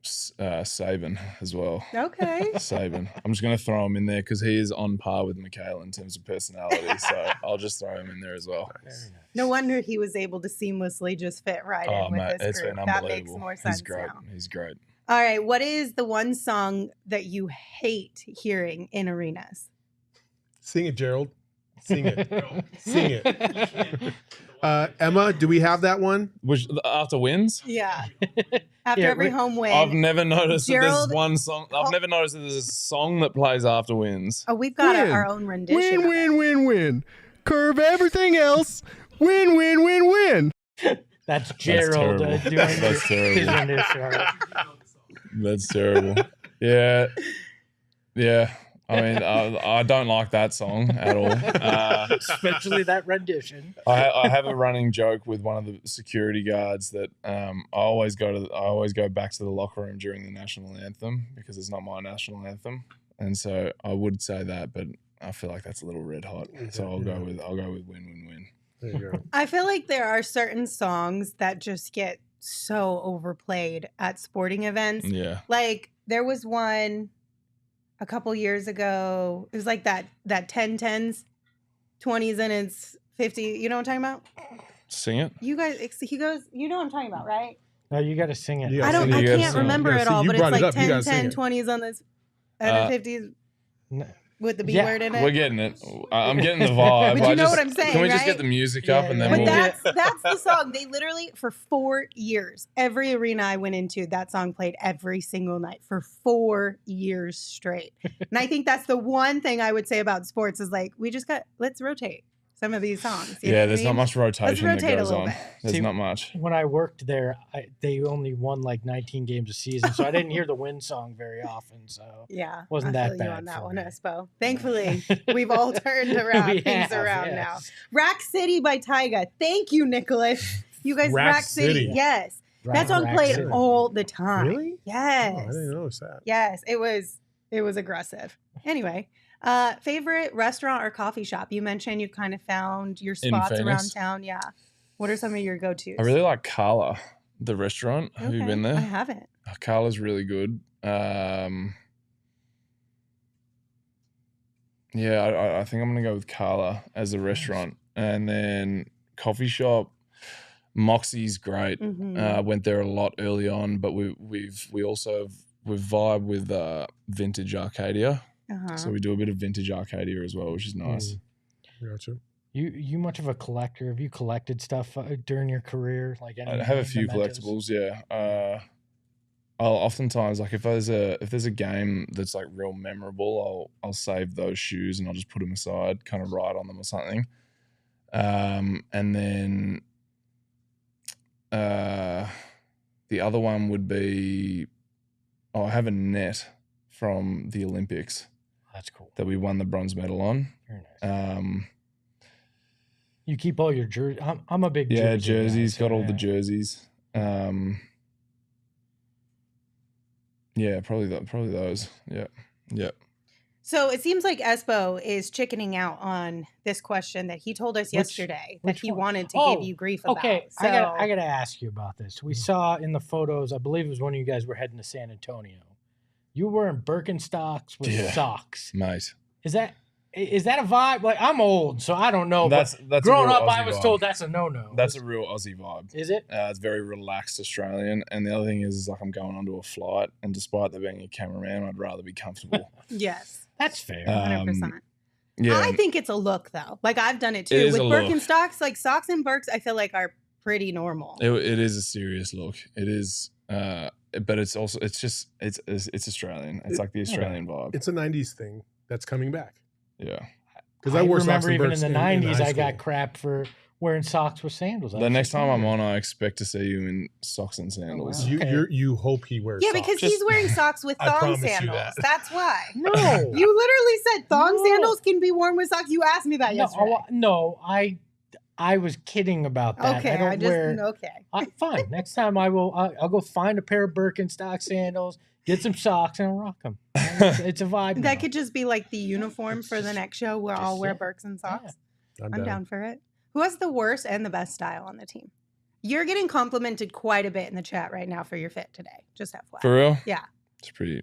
Speaker 2: Saban as well.
Speaker 1: Okay.
Speaker 2: Saban. I'm just gonna throw him in there because he is on par with Mikal in terms of personality. So I'll just throw him in there as well.
Speaker 1: No wonder he was able to seamlessly just fit right in with this group. That makes more sense.
Speaker 2: He's great.
Speaker 1: Now.
Speaker 2: He's great.
Speaker 1: All right. What is the one song that you hate hearing in arenas?
Speaker 4: Sing it, Gerald. Sing it. Sing it. Emma, do we have that one?
Speaker 2: Which after wins?
Speaker 1: Yeah. After every home win.
Speaker 2: I've never noticed that
Speaker 1: Gerald,
Speaker 2: there's one song. I've never noticed that there's a song that plays after wins.
Speaker 1: Oh, we've got our own rendition.
Speaker 5: Win. Curve everything else. Win.
Speaker 3: That's Gerald doing
Speaker 2: That's terrible.
Speaker 3: his rendition.
Speaker 2: That's terrible. Yeah. I mean, I don't like that song at all.
Speaker 3: Especially that rendition.
Speaker 2: I have a running joke with one of the security guards that I always go back to the locker room during the national anthem because it's not my national anthem, and so I would say that, but I feel like that's a little red hot. So I'll go with win.
Speaker 4: There you go.
Speaker 1: I feel like there are certain songs that just get so overplayed at sporting events.
Speaker 2: Yeah.
Speaker 1: Like there was one a couple years ago. It was like that 10-10s, 20s, and it's 50. You know what I'm talking about?
Speaker 2: Sing it.
Speaker 1: You guys, he goes, you know what I'm talking about, right?
Speaker 3: No, you got to sing it.
Speaker 1: I can't remember it all, but it's like 10, 20s on this, and the 50s with the B word in it.
Speaker 2: We're getting it. I'm getting the vibe.
Speaker 1: But you know what I'm saying,
Speaker 2: Can we just
Speaker 1: right?
Speaker 2: get the music up and then
Speaker 1: But
Speaker 2: we'll...
Speaker 1: that's the song. They literally, for 4 years, every arena I went into, that song played every single night for 4 years straight. And I think that's the one thing I would say about sports is like, let's rotate some of these songs.
Speaker 2: There's not much rotation that goes on.
Speaker 1: Bit.
Speaker 2: There's not much.
Speaker 3: When I worked there, they only won like 19 games a season, so I didn't hear the win song very often. So wasn't
Speaker 1: I
Speaker 3: that
Speaker 1: feel
Speaker 3: bad
Speaker 1: you on that
Speaker 3: for
Speaker 1: one,
Speaker 3: me.
Speaker 1: Espo. Thankfully, we've all turned things around now. Rack City by Tyga. Thank you, Nicholas. You guys, Rack City. Yes, that song played all the time.
Speaker 4: Really?
Speaker 1: Yes.
Speaker 4: Oh, I didn't notice that.
Speaker 1: Yes, it was aggressive. Anyway. Favorite restaurant or coffee shop? You mentioned you kind of found your spots around town. Yeah. What are some of your go-tos?
Speaker 2: I really like Carla, the restaurant.
Speaker 1: Okay.
Speaker 2: Have you been there?
Speaker 1: I haven't.
Speaker 2: Carla's really good. I think I'm going to go with Carla as a restaurant. And then coffee shop. Moxie's great.
Speaker 1: Mhm.
Speaker 2: Went there a lot early on, but we've vibe with vintage Arcadia.
Speaker 1: Uh-huh.
Speaker 2: So we do a bit of vintage Arcadia as well, which is nice.
Speaker 4: Gotcha.
Speaker 3: You much of a collector? Have you collected stuff during your career? Like
Speaker 2: I have a few
Speaker 3: mementos?
Speaker 2: collectibles, yeah. I'll oftentimes, like, if there's a game that's like real memorable, I'll save those shoes and I'll just put them aside, kind of ride on them or something. And then the other one would be, I have a net from the Olympics
Speaker 3: That's cool.
Speaker 2: that we won the bronze medal on.
Speaker 3: Very nice. You keep all your jerseys. I'm a big
Speaker 2: Yeah,
Speaker 3: jersey guy,
Speaker 2: jerseys,
Speaker 3: so
Speaker 2: got all the
Speaker 3: yeah.
Speaker 2: jerseys. Yeah, probably those. Yeah.
Speaker 1: So it seems like Espo is chickening out on this question that he told us yesterday that
Speaker 3: which
Speaker 1: he
Speaker 3: one?
Speaker 1: wanted to
Speaker 3: Oh,
Speaker 1: give you grief about.
Speaker 3: Okay,
Speaker 1: So,
Speaker 3: I gotta ask you about this. We saw in the photos, I believe it was when you guys were heading to San Antonio. You were wearing Birkenstocks with
Speaker 2: Yeah.
Speaker 3: socks.
Speaker 2: Mate.
Speaker 3: Is that a vibe? Like, I'm old, so I don't know.
Speaker 2: That's
Speaker 3: but
Speaker 2: a
Speaker 3: growing
Speaker 2: real
Speaker 3: up, I
Speaker 2: Aussie
Speaker 3: was
Speaker 2: vibe.
Speaker 3: told that's a no-no.
Speaker 2: That's a real Aussie vibe.
Speaker 3: Is it?
Speaker 2: It's very relaxed Australian. And the other thing is like I'm going onto a flight, and despite there being a cameraman, I'd rather be comfortable.
Speaker 1: yes,
Speaker 3: That's fair.
Speaker 1: 100%.
Speaker 2: Yeah.
Speaker 1: I think it's a look though. Like I've done it too.
Speaker 2: It is
Speaker 1: With
Speaker 2: a look.
Speaker 1: Birkenstocks, like socks and Birks, I feel like are pretty normal.
Speaker 2: it is a serious look. It is, but it's also it's Australian. It's like the Australian vibe.
Speaker 4: It's a 90s thing that's coming back.
Speaker 2: Yeah.
Speaker 4: Because I wore socks
Speaker 3: remember
Speaker 4: and
Speaker 3: even
Speaker 4: Birks
Speaker 3: in the 90s,
Speaker 4: high
Speaker 3: I got
Speaker 4: school.
Speaker 3: crap for wearing socks with sandals.
Speaker 2: The next time I'm on, I expect to see you in socks and sandals.
Speaker 3: wow.
Speaker 4: You hope he wears
Speaker 1: Yeah,
Speaker 4: socks.
Speaker 1: because he's wearing socks with
Speaker 4: I
Speaker 1: thong
Speaker 4: promise you
Speaker 1: sandals.
Speaker 4: that.
Speaker 1: That's why.
Speaker 3: No.
Speaker 1: You literally said thong
Speaker 3: No.
Speaker 1: sandals can be worn with socks. You asked me that yesterday.
Speaker 3: No, I was kidding about that.
Speaker 1: Okay,
Speaker 3: I don't wear.
Speaker 1: okay.
Speaker 3: Fine. Next time I'll go find a pair of Birkenstock sandals, get some socks, and I'll rock them. It's a vibe. now.
Speaker 1: That could just be like the uniform for the next show where I'll
Speaker 3: just
Speaker 1: wear
Speaker 3: it.
Speaker 1: Birks and socks.
Speaker 4: I'm
Speaker 1: I'm down for it. Who has the worst and the best style on the team? You're getting complimented quite a bit in the chat right now for your fit today. Just FYI.
Speaker 2: For real?
Speaker 1: Yeah.
Speaker 2: It's pretty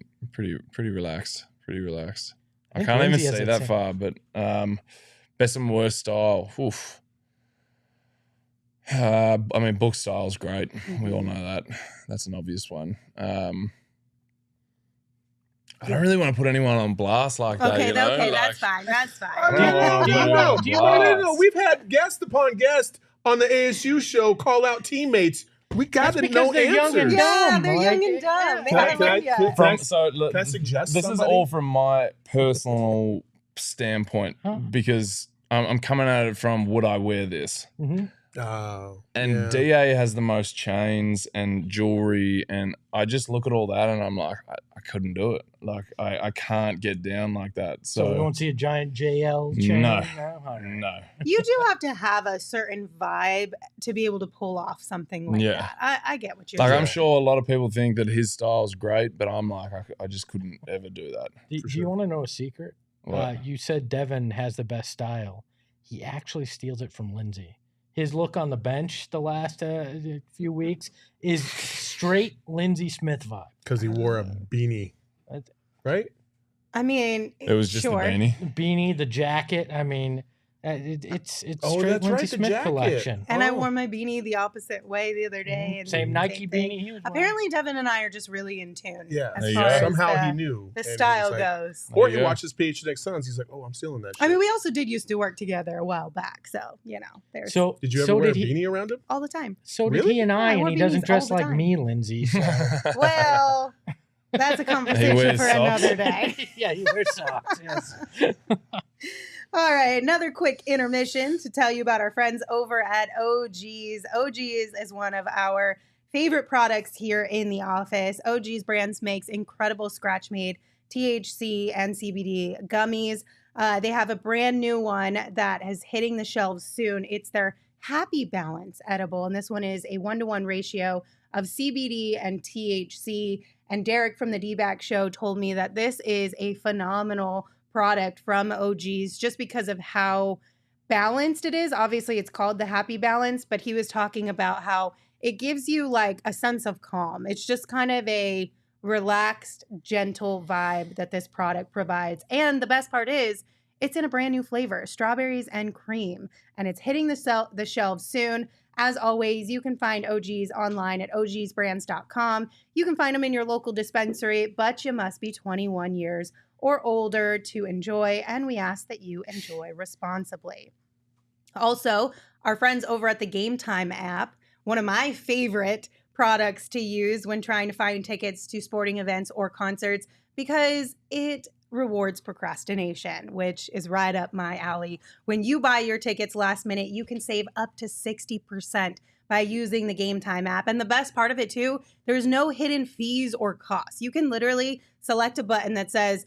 Speaker 2: relaxed. Pretty relaxed. I
Speaker 3: think
Speaker 2: can't even
Speaker 3: Lindsay has
Speaker 2: say
Speaker 3: the
Speaker 2: that
Speaker 3: same.
Speaker 2: far, but best and worst style. Oof. I mean, book style's great. We all know that. That's an obvious one. I don't really want to put anyone on blast like that.
Speaker 1: Okay,
Speaker 2: you know?
Speaker 1: okay,
Speaker 2: like,
Speaker 1: that's fine. That's fine.
Speaker 2: I don't wanna
Speaker 3: Do
Speaker 2: put
Speaker 3: you
Speaker 2: anyone
Speaker 3: know-
Speaker 2: on
Speaker 3: do you
Speaker 2: blast.
Speaker 4: No. We've had guest upon guest on the ASU show call out teammates. We got
Speaker 3: That's
Speaker 4: to
Speaker 3: because
Speaker 4: know
Speaker 3: they're young and
Speaker 4: answers.
Speaker 1: Yeah,
Speaker 3: dumb.
Speaker 1: they're
Speaker 3: like,
Speaker 1: young and dumb. They
Speaker 4: Can I-
Speaker 1: haven't
Speaker 4: can I-
Speaker 1: learned yet.
Speaker 4: can-
Speaker 2: From, so look,
Speaker 4: Can I suggest
Speaker 2: this
Speaker 4: somebody?
Speaker 2: is all from my personal standpoint
Speaker 3: Huh?
Speaker 2: because I'm coming at it from would I wear this?
Speaker 3: Mhm.
Speaker 4: Oh,
Speaker 2: And
Speaker 4: yeah.
Speaker 2: DA has the most chains and jewelry, and I just look at all that and I'm like, I couldn't do it. Like I can't get down like that.
Speaker 3: So we
Speaker 2: So
Speaker 3: won't see a giant JL chain.
Speaker 2: No.
Speaker 3: All right.
Speaker 2: no.
Speaker 1: You do have to have a certain vibe to be able to pull off something like
Speaker 2: Yeah.
Speaker 1: that. I get what you're
Speaker 2: Like
Speaker 1: saying.
Speaker 2: I'm sure a lot of people think that his style's great, but I'm like I just couldn't ever do that.
Speaker 3: Do
Speaker 4: For
Speaker 3: you
Speaker 4: sure.
Speaker 3: want to know a secret?
Speaker 2: What?
Speaker 3: You said Devin has the best style. He actually steals it from Lindsay. His look on the bench the last few weeks is straight Lindsay Smith vibe.
Speaker 4: Because he wore a beanie, right?
Speaker 1: I mean,
Speaker 2: It was just
Speaker 1: sure.
Speaker 2: the beanie.
Speaker 3: The beanie, the jacket. I mean, it's
Speaker 4: Oh,
Speaker 3: straight
Speaker 4: that's
Speaker 3: Lindsay
Speaker 4: right, the
Speaker 3: Smith
Speaker 4: jacket.
Speaker 3: collection.
Speaker 1: And I
Speaker 4: Oh.
Speaker 1: wore my beanie the opposite way the other day. And
Speaker 3: Same Nike
Speaker 1: thing.
Speaker 3: beanie. He was wearing.
Speaker 1: Apparently, Devin and I are just really in tune.
Speaker 4: Yeah.
Speaker 1: as
Speaker 2: There you
Speaker 1: far
Speaker 2: go.
Speaker 1: as
Speaker 4: Somehow
Speaker 1: the,
Speaker 4: he knew.
Speaker 1: the
Speaker 4: and he
Speaker 1: style
Speaker 4: was like-
Speaker 1: goes.
Speaker 2: There
Speaker 4: Or
Speaker 2: you
Speaker 4: he
Speaker 2: go.
Speaker 4: watches PHNX Suns. He's like, oh, I'm stealing that shit.
Speaker 1: I mean, we also did used to work together a while back, so there's
Speaker 3: So
Speaker 4: Did you ever
Speaker 3: so
Speaker 4: wear a
Speaker 3: did he?
Speaker 4: beanie around him?
Speaker 1: all the time.
Speaker 3: So did
Speaker 4: Really?
Speaker 3: he and
Speaker 1: Yeah,
Speaker 3: I,
Speaker 1: I
Speaker 3: and
Speaker 1: wore
Speaker 3: he doesn't
Speaker 1: beanies
Speaker 3: dress
Speaker 1: all the
Speaker 3: like
Speaker 1: time.
Speaker 3: me, Lindsay. So.
Speaker 1: Well, that's a conversation
Speaker 2: wears
Speaker 1: for
Speaker 2: socks.
Speaker 1: another day.
Speaker 3: Yeah, he wears socks. Yes.
Speaker 1: All right, another quick intermission to tell you about our friends over at OG's. OG's is one of our favorite products here in the office. OG's Brands makes incredible scratch-made THC and CBD gummies. They have a brand new one that is hitting the shelves soon. It's their Happy Balance edible, and this one is a 1-to-1 ratio of CBD and THC. And Derek from the D-Back Show told me that this is a phenomenal product from OG's just because of how balanced it is. Obviously, it's called the Happy Balance, but he was talking about how it gives you like a sense of calm. It's just kind of a relaxed, gentle vibe that this product provides. And the best part is it's in a brand new flavor, strawberries and cream, and it's hitting the shelves soon. As always, you can find OGs online at ogsbrands.com. You can find them in your local dispensary, but you must be 21 years or older to enjoy, and we ask that you enjoy responsibly. Also, our friends over at the Game Time app, one of my favorite products to use when trying to find tickets to sporting events or concerts, because it rewards procrastination, which is right up my alley. When you buy your tickets last minute, you can save up to 60% by using the Game Time app. And the best part of it too, there's no hidden fees or costs. You can literally select a button that says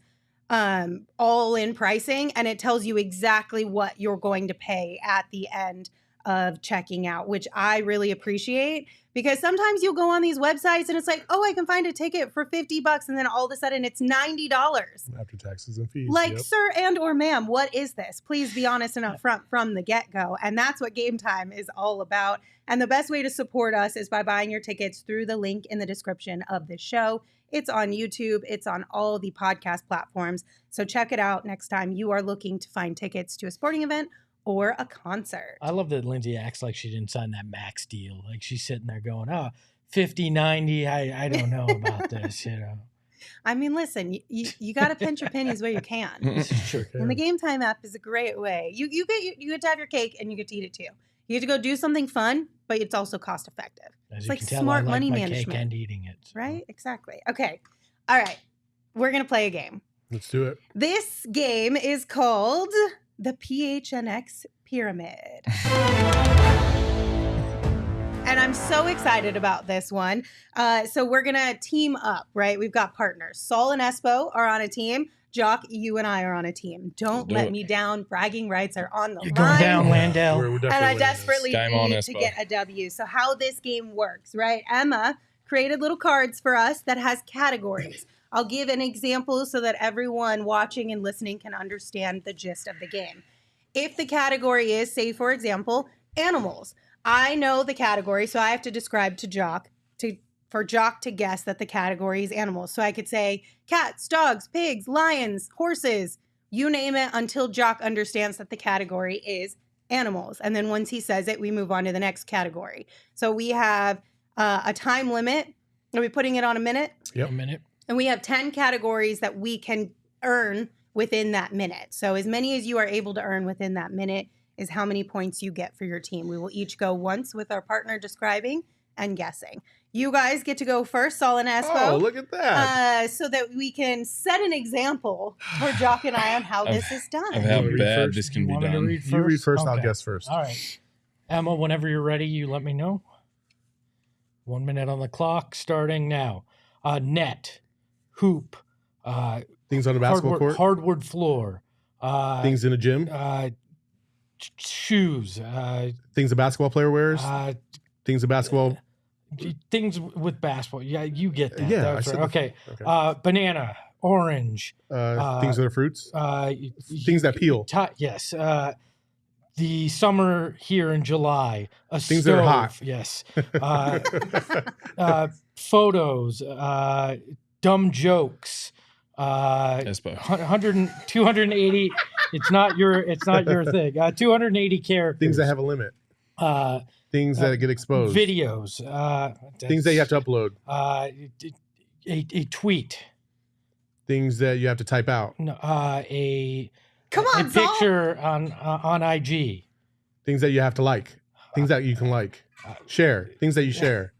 Speaker 1: all in pricing, and it tells you exactly what you're going to pay at the end of checking out, which I really appreciate, because sometimes you'll go on these websites and it's like, oh, I can find a ticket for $50, and then all of a sudden it's $90
Speaker 4: After taxes and fees.
Speaker 1: like, sir and or ma'am, what is this? Please be honest and upfront from the get-go. And that's what Game Time is all about. And the best way to support us is by buying your tickets through the link in the description of the show. It's on YouTube. It's on all the podcast platforms. So check it out next time you are looking to find tickets to a sporting event or a concert.
Speaker 3: I love that Lindsay acts like she didn't sign that max deal. Like she's sitting there going, oh, 50, 90, I don't know about this, you know.
Speaker 1: I mean, listen, you got to pinch your pennies where you can.
Speaker 3: This is true.
Speaker 1: And the Game Time app is a great way. You get to have your cake and you get to eat it too. You get to go do something fun, but it's also cost effective.
Speaker 3: As
Speaker 1: It's
Speaker 3: you
Speaker 1: like
Speaker 3: can tell,
Speaker 1: smart
Speaker 3: I like
Speaker 1: money
Speaker 3: my
Speaker 1: management.
Speaker 3: cake and eating it. So.
Speaker 1: Right? Exactly. Okay. All right. We're going to play a game.
Speaker 4: Let's do it.
Speaker 1: This game is called the PHNX Pyramid. And I'm so excited about this one. So we're going to team up, right? We've got partners. Saul and Espo are on a team. Jock, you and I are on a team. Don't let me down. Bragging rights are on the
Speaker 3: You're
Speaker 1: line.
Speaker 3: going down, Landale.
Speaker 4: We're
Speaker 1: And
Speaker 4: definitely
Speaker 1: I
Speaker 4: winning this.
Speaker 1: desperately
Speaker 2: Game on,
Speaker 1: need to
Speaker 2: Espo.
Speaker 1: get a W. So how this game works, right? Emma created little cards for us that has categories. I'll give an example so that everyone watching and listening can understand the gist of the game. If the category is, say, for example, animals, I know the category, so I have to describe to Jock for Jock to guess that the category is animals. So I could say cats, dogs, pigs, lions, horses, you name it, until Jock understands that the category is animals. And then once he says it, we move on to the next category. So we have a time limit. Are we putting it on a minute?
Speaker 4: Yep.
Speaker 3: A minute.
Speaker 1: And we have 10 categories that we can earn within that minute. So as many as you are able to earn within that minute is how many points you get for your team. We will each go once with our partner describing and guessing. You guys get to go first, Saul and Espo.
Speaker 4: Oh, look at that.
Speaker 1: So that we can set an example for Jock and I on how this is
Speaker 2: Of
Speaker 1: done.
Speaker 2: how
Speaker 4: You read
Speaker 2: bad
Speaker 4: first?
Speaker 2: this
Speaker 3: You
Speaker 2: can be
Speaker 3: want me to
Speaker 2: done.
Speaker 3: read
Speaker 4: You read first, I'll
Speaker 3: Okay.
Speaker 4: guess first.
Speaker 3: All right. Emma, whenever you're ready, you let me know. 1 minute on the clock, starting now. Net, hoop,
Speaker 4: Things on a basketball court.
Speaker 3: hardwood floor,
Speaker 4: Things in a gym.
Speaker 3: shoes,
Speaker 4: Things a basketball player wears. Things a basketball.
Speaker 3: things with basketball. Yeah, you get that.
Speaker 4: Yeah,
Speaker 3: That's
Speaker 4: I said
Speaker 3: right.
Speaker 4: the-
Speaker 3: Okay.
Speaker 4: Okay.
Speaker 3: Banana, orange.
Speaker 4: Things that are fruits. Things that peel.
Speaker 3: Yes. The summer here in July. A
Speaker 4: Things
Speaker 3: stove.
Speaker 4: that are hot.
Speaker 3: Yes. Photos. Dumb jokes.
Speaker 2: Espo.
Speaker 3: 280. It's not your thing. 280 characters.
Speaker 4: Things that have a limit. Things that get exposed.
Speaker 3: Videos.
Speaker 4: Things that you have to upload.
Speaker 3: A tweet.
Speaker 4: Things that you have to type out.
Speaker 3: No,
Speaker 1: Come
Speaker 3: a
Speaker 1: on, Saul.
Speaker 3: picture on IG.
Speaker 4: Things that you have to like. Things that you can like. Share. Things that you share.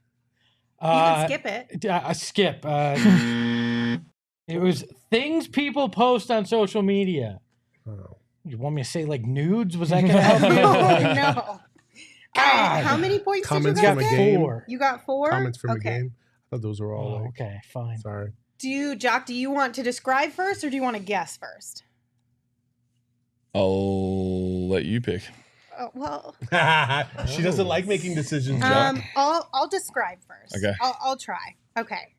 Speaker 1: You can skip it.
Speaker 3: Skip. It was things people post on social media.
Speaker 4: Oh.
Speaker 3: You want me to say like nudes? Was that going to help you?
Speaker 1: Oh, no. All right,
Speaker 3: God.
Speaker 1: how many points
Speaker 4: Comments
Speaker 1: did you
Speaker 4: from
Speaker 1: guys
Speaker 4: a
Speaker 1: get?
Speaker 4: game.
Speaker 3: 4.
Speaker 1: You got 4?
Speaker 4: Comments from
Speaker 1: okay.
Speaker 4: a game. I thought those were all
Speaker 3: Oh,
Speaker 4: like.
Speaker 3: okay, fine.
Speaker 4: Sorry.
Speaker 1: Jock, do you want to describe first or do you want to guess first?
Speaker 2: I'll let you pick.
Speaker 1: Well,
Speaker 4: She doesn't like making decisions, Jock.
Speaker 1: I'll describe first.
Speaker 2: Okay.
Speaker 1: I'll try. Okay.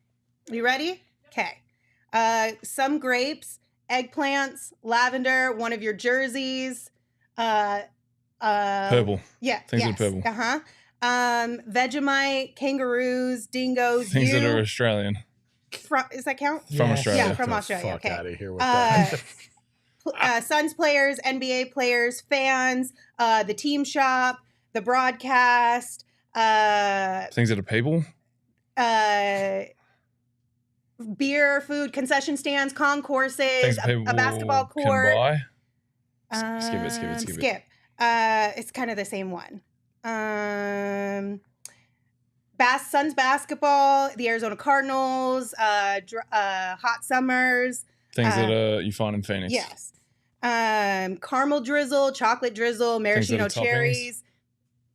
Speaker 1: You ready? Okay. Some grapes, eggplants, lavender, one of your jerseys,
Speaker 2: Purple.
Speaker 1: yeah,
Speaker 2: Things that
Speaker 1: yes.
Speaker 2: are purple.
Speaker 1: Uh-huh. Vegemite, kangaroos, dingoes,
Speaker 2: Things that are Australian.
Speaker 1: does that count?
Speaker 2: From
Speaker 3: Yes.
Speaker 2: Australia.
Speaker 1: Yeah, from
Speaker 4: Get the
Speaker 1: Australia.
Speaker 4: fuck
Speaker 1: Okay.
Speaker 4: out of here with
Speaker 1: Uh,
Speaker 4: that.
Speaker 1: Suns players, NBA players, fans, the team shop, the broadcast,
Speaker 2: Things that are people.
Speaker 1: beer, food, concession stands, concourses,
Speaker 2: Things that people
Speaker 1: a basketball court.
Speaker 2: can buy. Skip it.
Speaker 1: Skip. It's kind of the same one. Suns basketball, the Arizona Cardinals, hot summers.
Speaker 2: Things that you find in Phoenix.
Speaker 1: Yes. Caramel drizzle, chocolate drizzle, maraschino
Speaker 2: Things that are
Speaker 1: cherries.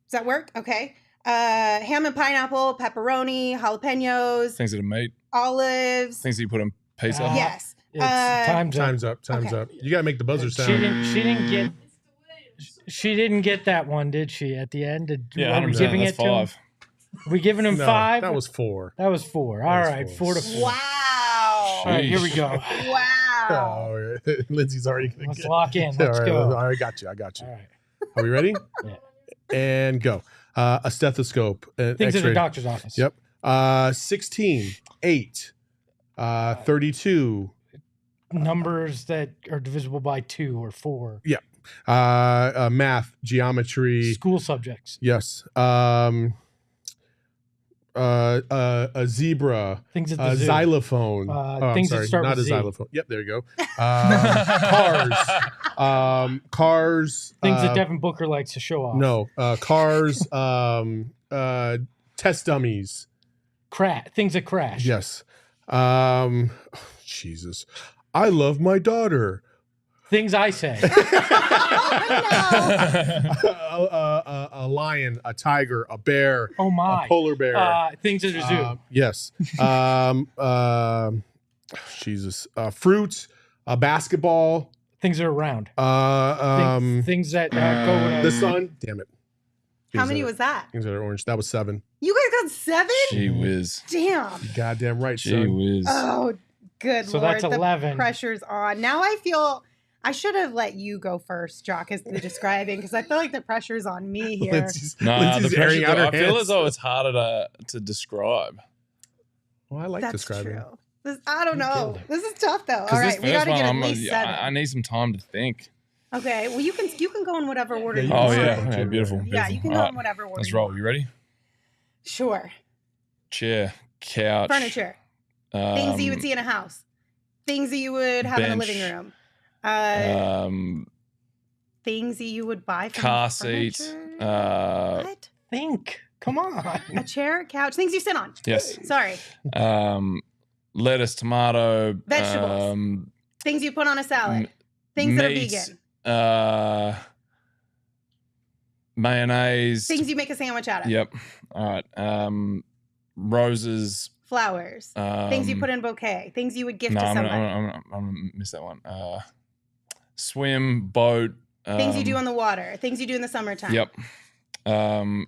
Speaker 1: Does that work? Okay. Ham and pineapple, pepperoni, jalapenos,
Speaker 2: Things that are meat.
Speaker 1: olives.
Speaker 2: Things that you put in pizza.
Speaker 1: Yes.
Speaker 3: It's time's up.
Speaker 4: Time's
Speaker 1: Okay.
Speaker 4: up. You gotta make the buzzer sound.
Speaker 3: She didn't get that one, did she? At the end,
Speaker 2: Yeah,
Speaker 3: are we
Speaker 2: 100%.
Speaker 3: giving
Speaker 2: That's
Speaker 3: it to him?
Speaker 2: 5.
Speaker 3: We giving him
Speaker 4: No,
Speaker 3: 5?
Speaker 4: That was 4.
Speaker 3: That was 4. All
Speaker 4: was
Speaker 3: right,
Speaker 4: 4.
Speaker 3: 4 to 4.
Speaker 1: Wow.
Speaker 3: All right, here we go.
Speaker 1: Wow.
Speaker 4: Oh, Lindsay's already gonna
Speaker 3: Let's
Speaker 4: get.
Speaker 3: lock in.
Speaker 4: All
Speaker 3: Let's
Speaker 4: right,
Speaker 3: go.
Speaker 4: I got you.
Speaker 3: All right.
Speaker 4: Are we ready?
Speaker 3: Yeah.
Speaker 4: And go. A stethoscope. An
Speaker 3: Things at
Speaker 4: X-ray.
Speaker 3: the doctor's office.
Speaker 4: Yep. 16, 8, 32.
Speaker 3: Numbers that are divisible by 2 or 4.
Speaker 4: Math, geometry.
Speaker 3: School subjects.
Speaker 4: Yes. A zebra.
Speaker 3: Things at
Speaker 4: A
Speaker 3: the zoo.
Speaker 4: xylophone.
Speaker 3: Things that
Speaker 4: I'm sorry,
Speaker 3: start
Speaker 4: not
Speaker 3: with
Speaker 4: a
Speaker 3: Z.
Speaker 4: xylophone. Yep, there you go. Cars. Cars.
Speaker 3: Things that Devin Booker likes to show off.
Speaker 4: No. Cars. Test dummies.
Speaker 3: Things that crash.
Speaker 4: Yes. Jesus. I love my daughter.
Speaker 3: Things I say.
Speaker 4: A lion, a tiger, a bear,
Speaker 3: Oh my.
Speaker 4: a polar bear.
Speaker 3: Things at a zoo.
Speaker 4: Yes. Jesus. Fruit, a basketball.
Speaker 3: Things that are round. Things that go with
Speaker 4: The sun. Damn it.
Speaker 1: How many was that?
Speaker 4: Things that are orange. That was 7.
Speaker 1: You guys got 7?
Speaker 2: Gee whiz.
Speaker 1: Damn.
Speaker 4: You goddamn right,
Speaker 2: Gee
Speaker 4: son.
Speaker 2: whiz.
Speaker 1: Oh, good
Speaker 3: So
Speaker 1: Lord.
Speaker 3: that's 11.
Speaker 1: The pressure's on. Now I feel I should have let you go first, Jock, as the describing, because I feel like the pressure's on me here.
Speaker 4: Lindsay's
Speaker 2: Nah, the
Speaker 4: airing
Speaker 2: pressure.
Speaker 4: out her
Speaker 2: I feel
Speaker 4: hands.
Speaker 2: as though it's harder to describe.
Speaker 4: Well, I like
Speaker 1: That's
Speaker 4: describing.
Speaker 1: true. I don't know.
Speaker 3: killed it.
Speaker 1: This is tough, though. All
Speaker 2: Because
Speaker 1: right, we
Speaker 2: this
Speaker 1: got
Speaker 2: first
Speaker 1: to get
Speaker 2: one,
Speaker 1: at least 7.
Speaker 2: I need some time to think.
Speaker 1: Okay, well, you can go in whatever order
Speaker 4: Yeah,
Speaker 1: you
Speaker 4: you
Speaker 2: Oh
Speaker 1: want.
Speaker 4: can
Speaker 2: yeah,
Speaker 4: say
Speaker 2: okay,
Speaker 4: it.
Speaker 2: beautiful.
Speaker 1: Yeah, you can go
Speaker 2: All
Speaker 1: in whatever order
Speaker 2: Let's
Speaker 1: you
Speaker 2: roll.
Speaker 1: want.
Speaker 2: You ready?
Speaker 1: Sure.
Speaker 2: Chair, couch,
Speaker 1: Furniture. Things that you would see in a house. Things that you would have in a living
Speaker 2: bench,
Speaker 1: room. Things that you would buy from
Speaker 2: car seat.
Speaker 1: furniture. What?
Speaker 3: Think. Come on.
Speaker 1: A chair, couch, things you sit on.
Speaker 2: Yes.
Speaker 1: Sorry.
Speaker 2: Lettuce, tomato,
Speaker 1: Vegetables. Things you put on a salad. Things that are
Speaker 2: meat,
Speaker 1: vegan.
Speaker 2: mayonnaise.
Speaker 1: Things you make a sandwich out of.
Speaker 2: Yep. All right. Roses.
Speaker 1: Flowers. Things you put in a bouquet. Things you would gift to somebody.
Speaker 2: I'm gonna miss that one. Swim, boat.
Speaker 1: Things you do on the water. Things you do in the summertime.
Speaker 2: Yep. Oh,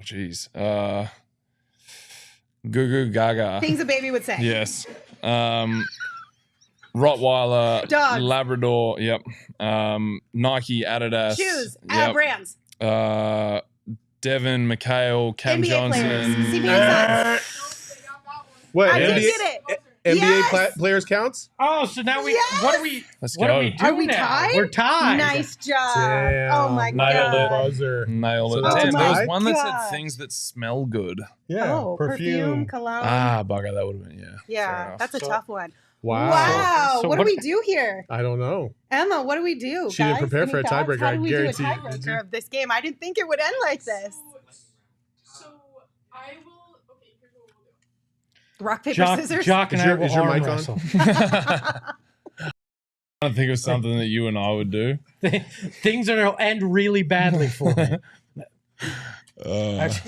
Speaker 2: geez. Goo goo gaga.
Speaker 1: Things a baby would say.
Speaker 2: Yes. Rottweiler.
Speaker 1: Dogs.
Speaker 2: Labrador. Yep. Nike, Adidas.
Speaker 1: Shoes.
Speaker 2: Yep.
Speaker 1: Brands.
Speaker 2: Devin, Mikal, Cam
Speaker 1: NBA
Speaker 2: Johnson.
Speaker 1: players. CPA Suns.
Speaker 4: What?
Speaker 1: I did
Speaker 4: NBA,
Speaker 1: get it.
Speaker 4: NBA
Speaker 1: Yes.
Speaker 4: players counts?
Speaker 3: Oh, so now we.
Speaker 1: Yes!
Speaker 3: What are we?
Speaker 2: Let's
Speaker 3: What
Speaker 2: go.
Speaker 3: are we doing
Speaker 1: Are we
Speaker 3: now?
Speaker 1: tied?
Speaker 3: We're tied.
Speaker 1: Nice job.
Speaker 4: Damn.
Speaker 1: Oh my
Speaker 2: Nailed it.
Speaker 1: god.
Speaker 4: Buzzer.
Speaker 2: Nailed
Speaker 4: So
Speaker 2: it.
Speaker 4: that's
Speaker 2: Damn,
Speaker 4: a
Speaker 2: there was
Speaker 4: tie?
Speaker 2: one that
Speaker 1: God.
Speaker 2: said things that smell good.
Speaker 4: Yeah.
Speaker 1: Oh, perfume, cologne.
Speaker 2: Bugger, that would have been, yeah. Fair
Speaker 1: yeah,
Speaker 2: enough.
Speaker 1: that's a tough one.
Speaker 4: Wow.
Speaker 1: Wow.
Speaker 3: So
Speaker 1: what do
Speaker 3: what-
Speaker 1: we do here?
Speaker 4: I don't know.
Speaker 1: Emma, what do we do?
Speaker 4: She didn't
Speaker 1: guys?
Speaker 4: prepare
Speaker 1: Any
Speaker 4: for a
Speaker 1: thoughts?
Speaker 4: tiebreaker,
Speaker 1: How
Speaker 4: I
Speaker 1: do we
Speaker 4: guarantee
Speaker 1: do a
Speaker 4: you. Did you?
Speaker 1: tiebreaker of this game? I didn't think it would end like this.
Speaker 6: So I will. Okay, here's what we'll do.
Speaker 1: Rock, paper, scissors.
Speaker 3: Jock and
Speaker 4: Is
Speaker 3: I
Speaker 4: your-
Speaker 3: will
Speaker 4: is your
Speaker 3: arm
Speaker 4: mic on?
Speaker 3: wrestle.
Speaker 2: I don't think it was something that you and I would do.
Speaker 3: Things are gonna end really badly for me.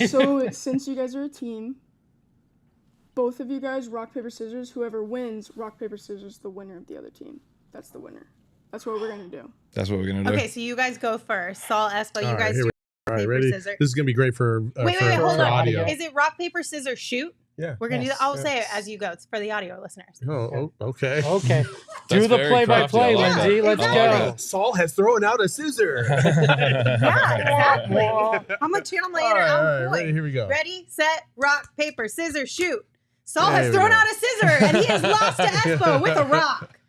Speaker 6: So since you guys are a team, both of you guys rock paper scissors. Whoever wins, rock paper scissors, the winner of the other team. That's the winner. That's what we're gonna do.
Speaker 2: That's what we're going to do.
Speaker 1: Okay, so you guys go first. Saul, Espo, you
Speaker 4: All right,
Speaker 1: guys
Speaker 4: here
Speaker 1: do
Speaker 4: All right,
Speaker 1: paper,
Speaker 4: ready?
Speaker 1: scissors.
Speaker 4: This is gonna be great for
Speaker 1: Wait,
Speaker 4: for
Speaker 1: hold on.
Speaker 4: audio.
Speaker 1: Is it rock, paper, scissors, shoot?
Speaker 4: Yeah.
Speaker 1: We're going to do
Speaker 3: Yes.
Speaker 1: that. I'll say it as you go. It's for the audio listeners.
Speaker 4: Oh, okay.
Speaker 3: Okay.
Speaker 2: That's
Speaker 3: Do the
Speaker 2: very
Speaker 3: play-by-play,
Speaker 2: crafty. I like
Speaker 3: Lindsay.
Speaker 2: that.
Speaker 3: Let's
Speaker 2: I
Speaker 3: go.
Speaker 2: like
Speaker 4: Saul has thrown out a scissor.
Speaker 1: Yeah, exactly. I'm going to channel my
Speaker 4: All
Speaker 1: inner
Speaker 4: right, all
Speaker 1: Alan
Speaker 4: right,
Speaker 1: Boyd.
Speaker 4: ready? Here we go.
Speaker 1: Ready, set, rock, paper, scissors, shoot. Saul
Speaker 4: There
Speaker 1: has
Speaker 4: we
Speaker 1: thrown
Speaker 4: go.
Speaker 1: out a scissor and he has lost to Espo with a rock.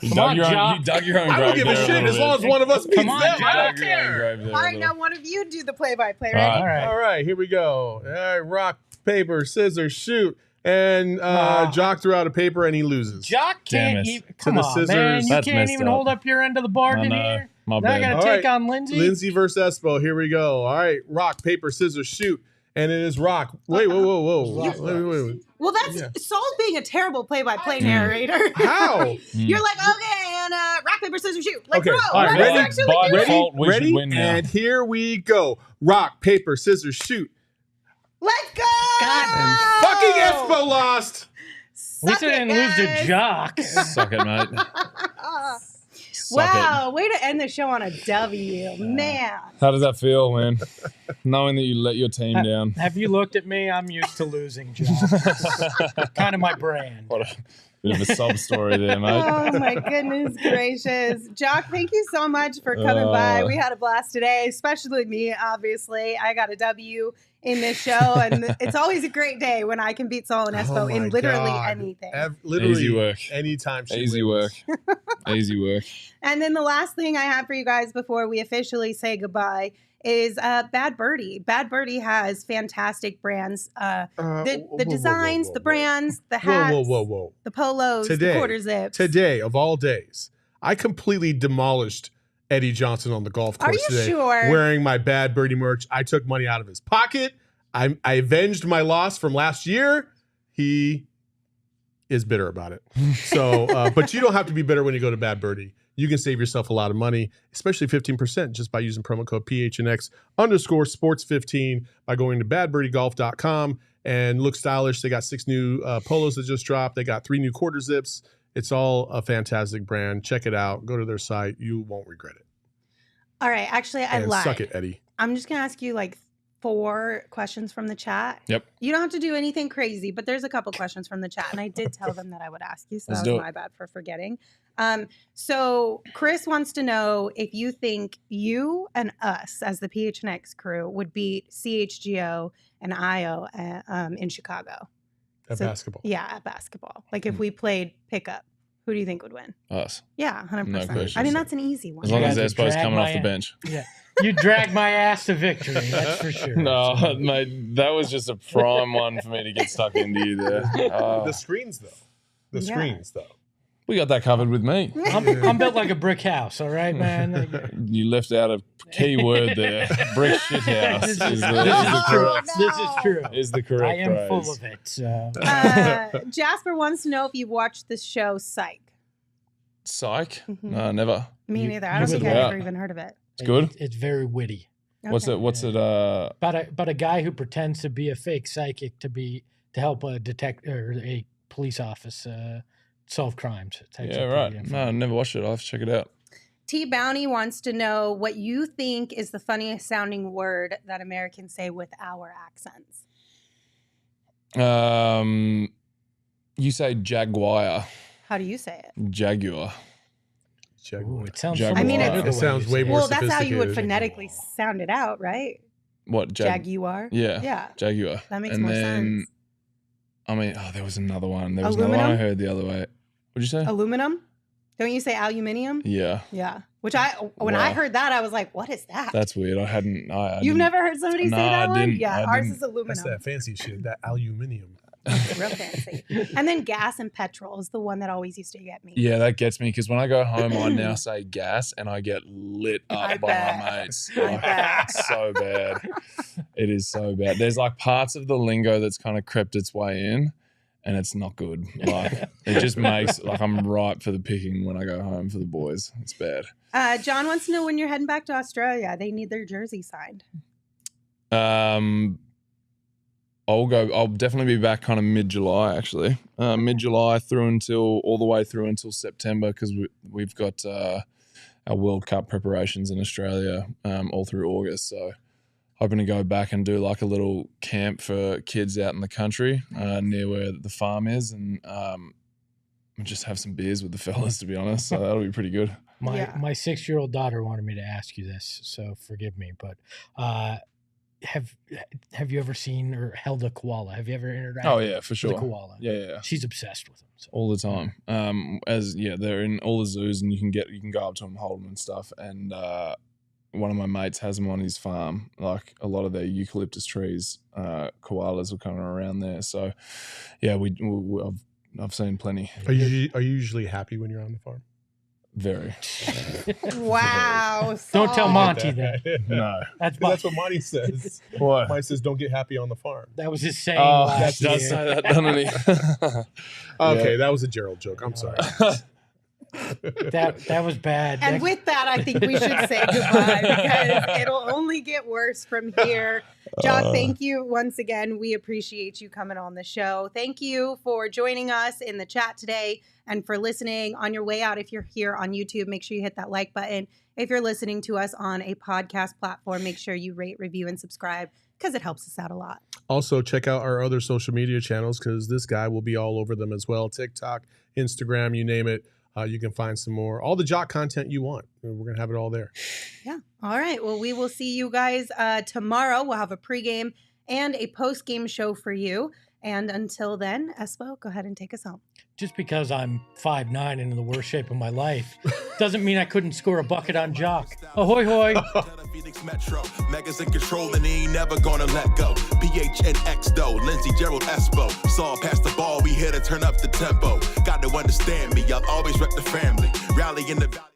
Speaker 2: You
Speaker 3: Come on, Jock.
Speaker 2: you dug your own
Speaker 4: I
Speaker 2: grave.
Speaker 4: don't give a
Speaker 2: there
Speaker 4: shit
Speaker 2: little
Speaker 4: as long
Speaker 2: bit.
Speaker 4: as one of us beats
Speaker 3: Come on,
Speaker 4: them.
Speaker 3: Jock.
Speaker 4: I don't
Speaker 2: Dug your own
Speaker 4: care.
Speaker 2: grave there
Speaker 1: All
Speaker 2: a
Speaker 1: right,
Speaker 2: little.
Speaker 1: now one of you do the play-by-play.
Speaker 2: All
Speaker 1: Ready?
Speaker 3: All right.
Speaker 4: All right, here we go. All right, rock, paper, scissors, shoot. And Jock threw out a paper and he loses.
Speaker 3: Jock
Speaker 2: Damn
Speaker 3: can't
Speaker 2: it.
Speaker 3: even.
Speaker 4: To
Speaker 3: Come
Speaker 4: the
Speaker 3: on,
Speaker 4: scissors.
Speaker 3: man. You
Speaker 2: That's
Speaker 3: can't
Speaker 2: messed
Speaker 3: even
Speaker 2: up.
Speaker 3: hold up your end of the bargain
Speaker 2: I know.
Speaker 3: here.
Speaker 2: My
Speaker 3: Now I
Speaker 2: bad.
Speaker 3: got
Speaker 4: All
Speaker 3: to
Speaker 4: right.
Speaker 3: take on Lindsay.
Speaker 4: Lindsay versus Espo. Here we go. All right, rock, paper, scissors, shoot. And it is rock. Wait, whoa.
Speaker 3: Rock.
Speaker 4: Wait.
Speaker 1: Well, that's
Speaker 4: Yeah.
Speaker 1: Saul's being a terrible play-by-play narrator.
Speaker 4: How?
Speaker 1: You're like, okay, and rock, paper, scissors, shoot. Like,
Speaker 4: Okay,
Speaker 1: bro,
Speaker 4: all right,
Speaker 1: what
Speaker 4: ready?
Speaker 1: is actually
Speaker 2: By
Speaker 1: doing?
Speaker 2: default, we should
Speaker 4: Ready?
Speaker 2: win now.
Speaker 4: And here we go. Rock, paper, scissors, shoot.
Speaker 1: Let's go!
Speaker 4: And fucking Espo lost.
Speaker 3: At least I didn't lose to Jock.
Speaker 2: Suck it, mate. Suck
Speaker 1: Wow, way to end the show on a W, man.
Speaker 2: it. How does that feel, man? Knowing that you let your team down.
Speaker 3: Have you looked at me? I'm used to losing, Jock. Kind of my brand.
Speaker 2: What a bit of a sob story there, mate.
Speaker 1: Oh my goodness gracious. Jock, thank you so much for coming by. We had a blast today, especially me, obviously. I got a W in this show, and it's always a great day when I can beat Saul and Espo in literally anything.
Speaker 4: Literally
Speaker 2: Easy work.
Speaker 4: Anytime she
Speaker 2: Easy
Speaker 4: wins.
Speaker 2: work. Easy work.
Speaker 1: And then the last thing I have for you guys before we officially say goodbye is Bad Birdie. Bad Birdie has fantastic brands. The designs, the brands, the hats,
Speaker 4: Whoa.
Speaker 1: the polos,
Speaker 4: Today-
Speaker 1: the quarter zips.
Speaker 4: Today, of all days, I completely demolished Eddie Johnson on the golf
Speaker 1: Are
Speaker 4: course
Speaker 1: you
Speaker 4: today.
Speaker 1: sure?
Speaker 4: Wearing my Bad Birdie merch. I took money out of his pocket. I avenged my loss from last year. He is bitter about it. So, but you don't have to be bitter when you go to Bad Birdie. You can save yourself a lot of money, especially 15% just by using promo code PHNX_sports15 by going to badbirdiegolf.com and look stylish. They got 6 new polos that just dropped. They got 3 new quarter zips. It's all a fantastic brand. Check it out. Go to their site. You won't regret it.
Speaker 1: All right, actually, I
Speaker 4: And
Speaker 1: lied.
Speaker 4: suck it, Eddie.
Speaker 1: I'm just going to ask you like 4 questions from the chat.
Speaker 2: Yep.
Speaker 1: You don't have to do anything crazy, but there's a couple questions from the chat, and I did tell them that I would ask you, so
Speaker 2: Let's
Speaker 1: that
Speaker 2: do
Speaker 1: was
Speaker 2: it.
Speaker 1: my bad for forgetting. So Chris wants to know if you think you and us as the PHNX crew would beat CHGO and IO in Chicago.
Speaker 4: At
Speaker 1: So-
Speaker 4: basketball.
Speaker 1: Yeah, at basketball. Like if we played pickup, who do you think would win?
Speaker 2: Us.
Speaker 1: Yeah, 100%.
Speaker 2: No
Speaker 1: I
Speaker 2: question.
Speaker 1: mean, that's an easy one.
Speaker 2: As long
Speaker 3: You
Speaker 2: as
Speaker 3: guys
Speaker 2: they're
Speaker 3: would
Speaker 2: supposed
Speaker 3: drag
Speaker 2: coming off
Speaker 3: my
Speaker 2: the
Speaker 3: ass.
Speaker 2: bench.
Speaker 3: Yeah. You drag my ass to victory, that's for sure.
Speaker 2: No,
Speaker 3: So-
Speaker 2: mate, that was just a prime one for me to get stuck into you there.
Speaker 4: The screens, though. The
Speaker 1: Yeah.
Speaker 4: screens, though.
Speaker 2: We got that covered with me.
Speaker 3: I'm built like a brick house, all right, man? Like,
Speaker 2: You left out a key word there. Brick shit house
Speaker 3: This
Speaker 2: is
Speaker 3: is
Speaker 2: the
Speaker 3: true.
Speaker 2: correct,
Speaker 3: This is true.
Speaker 2: is the correct
Speaker 3: I am
Speaker 2: phrase.
Speaker 3: full of it. So.
Speaker 1: Jasper wants to know if you've watched this show, Psych.
Speaker 2: Psych?
Speaker 1: Mhm.
Speaker 2: No, never.
Speaker 1: Me
Speaker 3: You-
Speaker 1: neither. I
Speaker 3: what's
Speaker 1: don't
Speaker 2: it
Speaker 1: think I've
Speaker 2: about?
Speaker 1: ever even heard of it.
Speaker 2: It's good?
Speaker 3: It's very witty.
Speaker 2: What's
Speaker 1: Okay.
Speaker 2: it? What's it?
Speaker 3: About a guy who pretends to be a fake psychic to help a a police office solve crimes. It's actually
Speaker 2: Yeah,
Speaker 3: pretty
Speaker 2: right.
Speaker 3: fun.
Speaker 2: No, I never watched it. I'll have to check it out.
Speaker 1: T Bounty wants to know what you think is the funniest sounding word that Americans say with our accents.
Speaker 2: You say jaguar,
Speaker 1: How do you say it?
Speaker 2: jaguar.
Speaker 3: Ooh, it sounds.
Speaker 2: Jaguar.
Speaker 3: so
Speaker 2: I mean,
Speaker 3: much
Speaker 2: it's-
Speaker 3: better the
Speaker 4: it sounds
Speaker 3: you say
Speaker 4: way
Speaker 3: it.
Speaker 4: more
Speaker 1: Well, that's how you would
Speaker 4: sophisticated.
Speaker 1: phonetically sound it out, right?
Speaker 2: What?
Speaker 1: Jaguar.
Speaker 2: Yeah.
Speaker 1: Yeah.
Speaker 2: Jaguar.
Speaker 1: That makes
Speaker 2: and
Speaker 1: more
Speaker 2: then,
Speaker 1: sense.
Speaker 2: I mean, there was another one. There was another one I
Speaker 1: Aluminum?
Speaker 2: heard the other way. What'd you say?
Speaker 1: Aluminum? Don't you say aluminium?
Speaker 2: Yeah.
Speaker 1: Yeah. Which when I
Speaker 2: Wow.
Speaker 1: heard that, I was like, what is that?
Speaker 2: That's weird. I hadn't. I
Speaker 1: You've
Speaker 2: didn't-
Speaker 1: never heard somebody say
Speaker 2: Nah,
Speaker 1: that
Speaker 2: I
Speaker 1: one?
Speaker 2: didn't.
Speaker 1: Yeah,
Speaker 2: I
Speaker 1: ours
Speaker 2: didn't.
Speaker 1: is aluminum.
Speaker 4: That's that fancy shit, that aluminium.
Speaker 1: Real fancy. And then gas and petrol is the one that always used to get me.
Speaker 2: Yeah, that gets me because when I go home, I now say gas and I get lit up
Speaker 1: I
Speaker 2: by
Speaker 1: bet.
Speaker 2: my mates.
Speaker 1: I
Speaker 2: Like,
Speaker 1: bet.
Speaker 2: it's so bad. It is so bad. There's like parts of the lingo that's kind of crept its way in, and it's not good. Like it just makes like I'm ripe for the picking when I go home for the boys. It's bad.
Speaker 1: John wants to know when you're heading back to Australia. They need their jersey signed.
Speaker 2: I'll definitely be back kind of mid-July actually. Mid-July all the way through until September because we've got our World Cup preparations in Australia all through August. So hoping to go back and do like a little camp for kids out in the country near where the farm is and just have some beers with the fellas, to be honest. So that'll be pretty good.
Speaker 3: My
Speaker 1: Yeah.
Speaker 3: my 6-year-old daughter wanted me to ask you this, so forgive me, but have you ever seen or held a koala? Have you ever interacted?
Speaker 2: Oh yeah, for
Speaker 3: with
Speaker 2: sure.
Speaker 3: a koala?
Speaker 2: Yeah.
Speaker 3: She's obsessed with them. So.
Speaker 2: All the time. They're in all the zoos, and you can go up to them, hold them and stuff. And one of my mates has them on his farm. Like a lot of their eucalyptus trees, koalas were kind of around there. So yeah, I've seen plenty.
Speaker 4: Are you usually happy when you're on the farm?
Speaker 2: Very.
Speaker 1: Wow.
Speaker 3: Don't tell
Speaker 1: solid.
Speaker 3: Monty that.
Speaker 2: No.
Speaker 3: That's
Speaker 4: That's what Monty says.
Speaker 2: What?
Speaker 4: Monty says, "Don't get happy on the farm."
Speaker 3: That was his saying
Speaker 2: Oh,
Speaker 3: last
Speaker 2: that does
Speaker 3: year.
Speaker 2: say that, doesn't he?
Speaker 4: Okay, that was a Gerald joke. I'm sorry.
Speaker 3: That was bad.
Speaker 1: And with that, I think we should say goodbye because it'll only get worse from here. Jock, thank you once again. We appreciate you coming on the show. Thank you for joining us in the chat today and for listening on your way out. If you're here on YouTube, make sure you hit that like button. If you're listening to us on a podcast platform, make sure you rate, review, and subscribe because it helps us out a lot.
Speaker 4: Also, check out our other social media channels because this guy will be all over them as well. TikTok, Instagram, you name it. You can find some more, all the Jock content you want. We're going to have it all there.
Speaker 1: Yeah. All right. Well, we will see you guys tomorrow. We'll have a pregame and a postgame show for you. And until then, Espo, go ahead and take us home.
Speaker 3: Just because I'm 5'9" and in the worst shape of my life doesn't mean I couldn't score a bucket on Jock. Ahoy, hoy.
Speaker 7: Phoenix Metro, Megas in control and he ain't never gonna let go. PHNX though, Lindsey, Gerald, Espo. Saw past the ball, we here to turn up the tempo. Got to understand me, I'll always rep the family. Rally in the valley.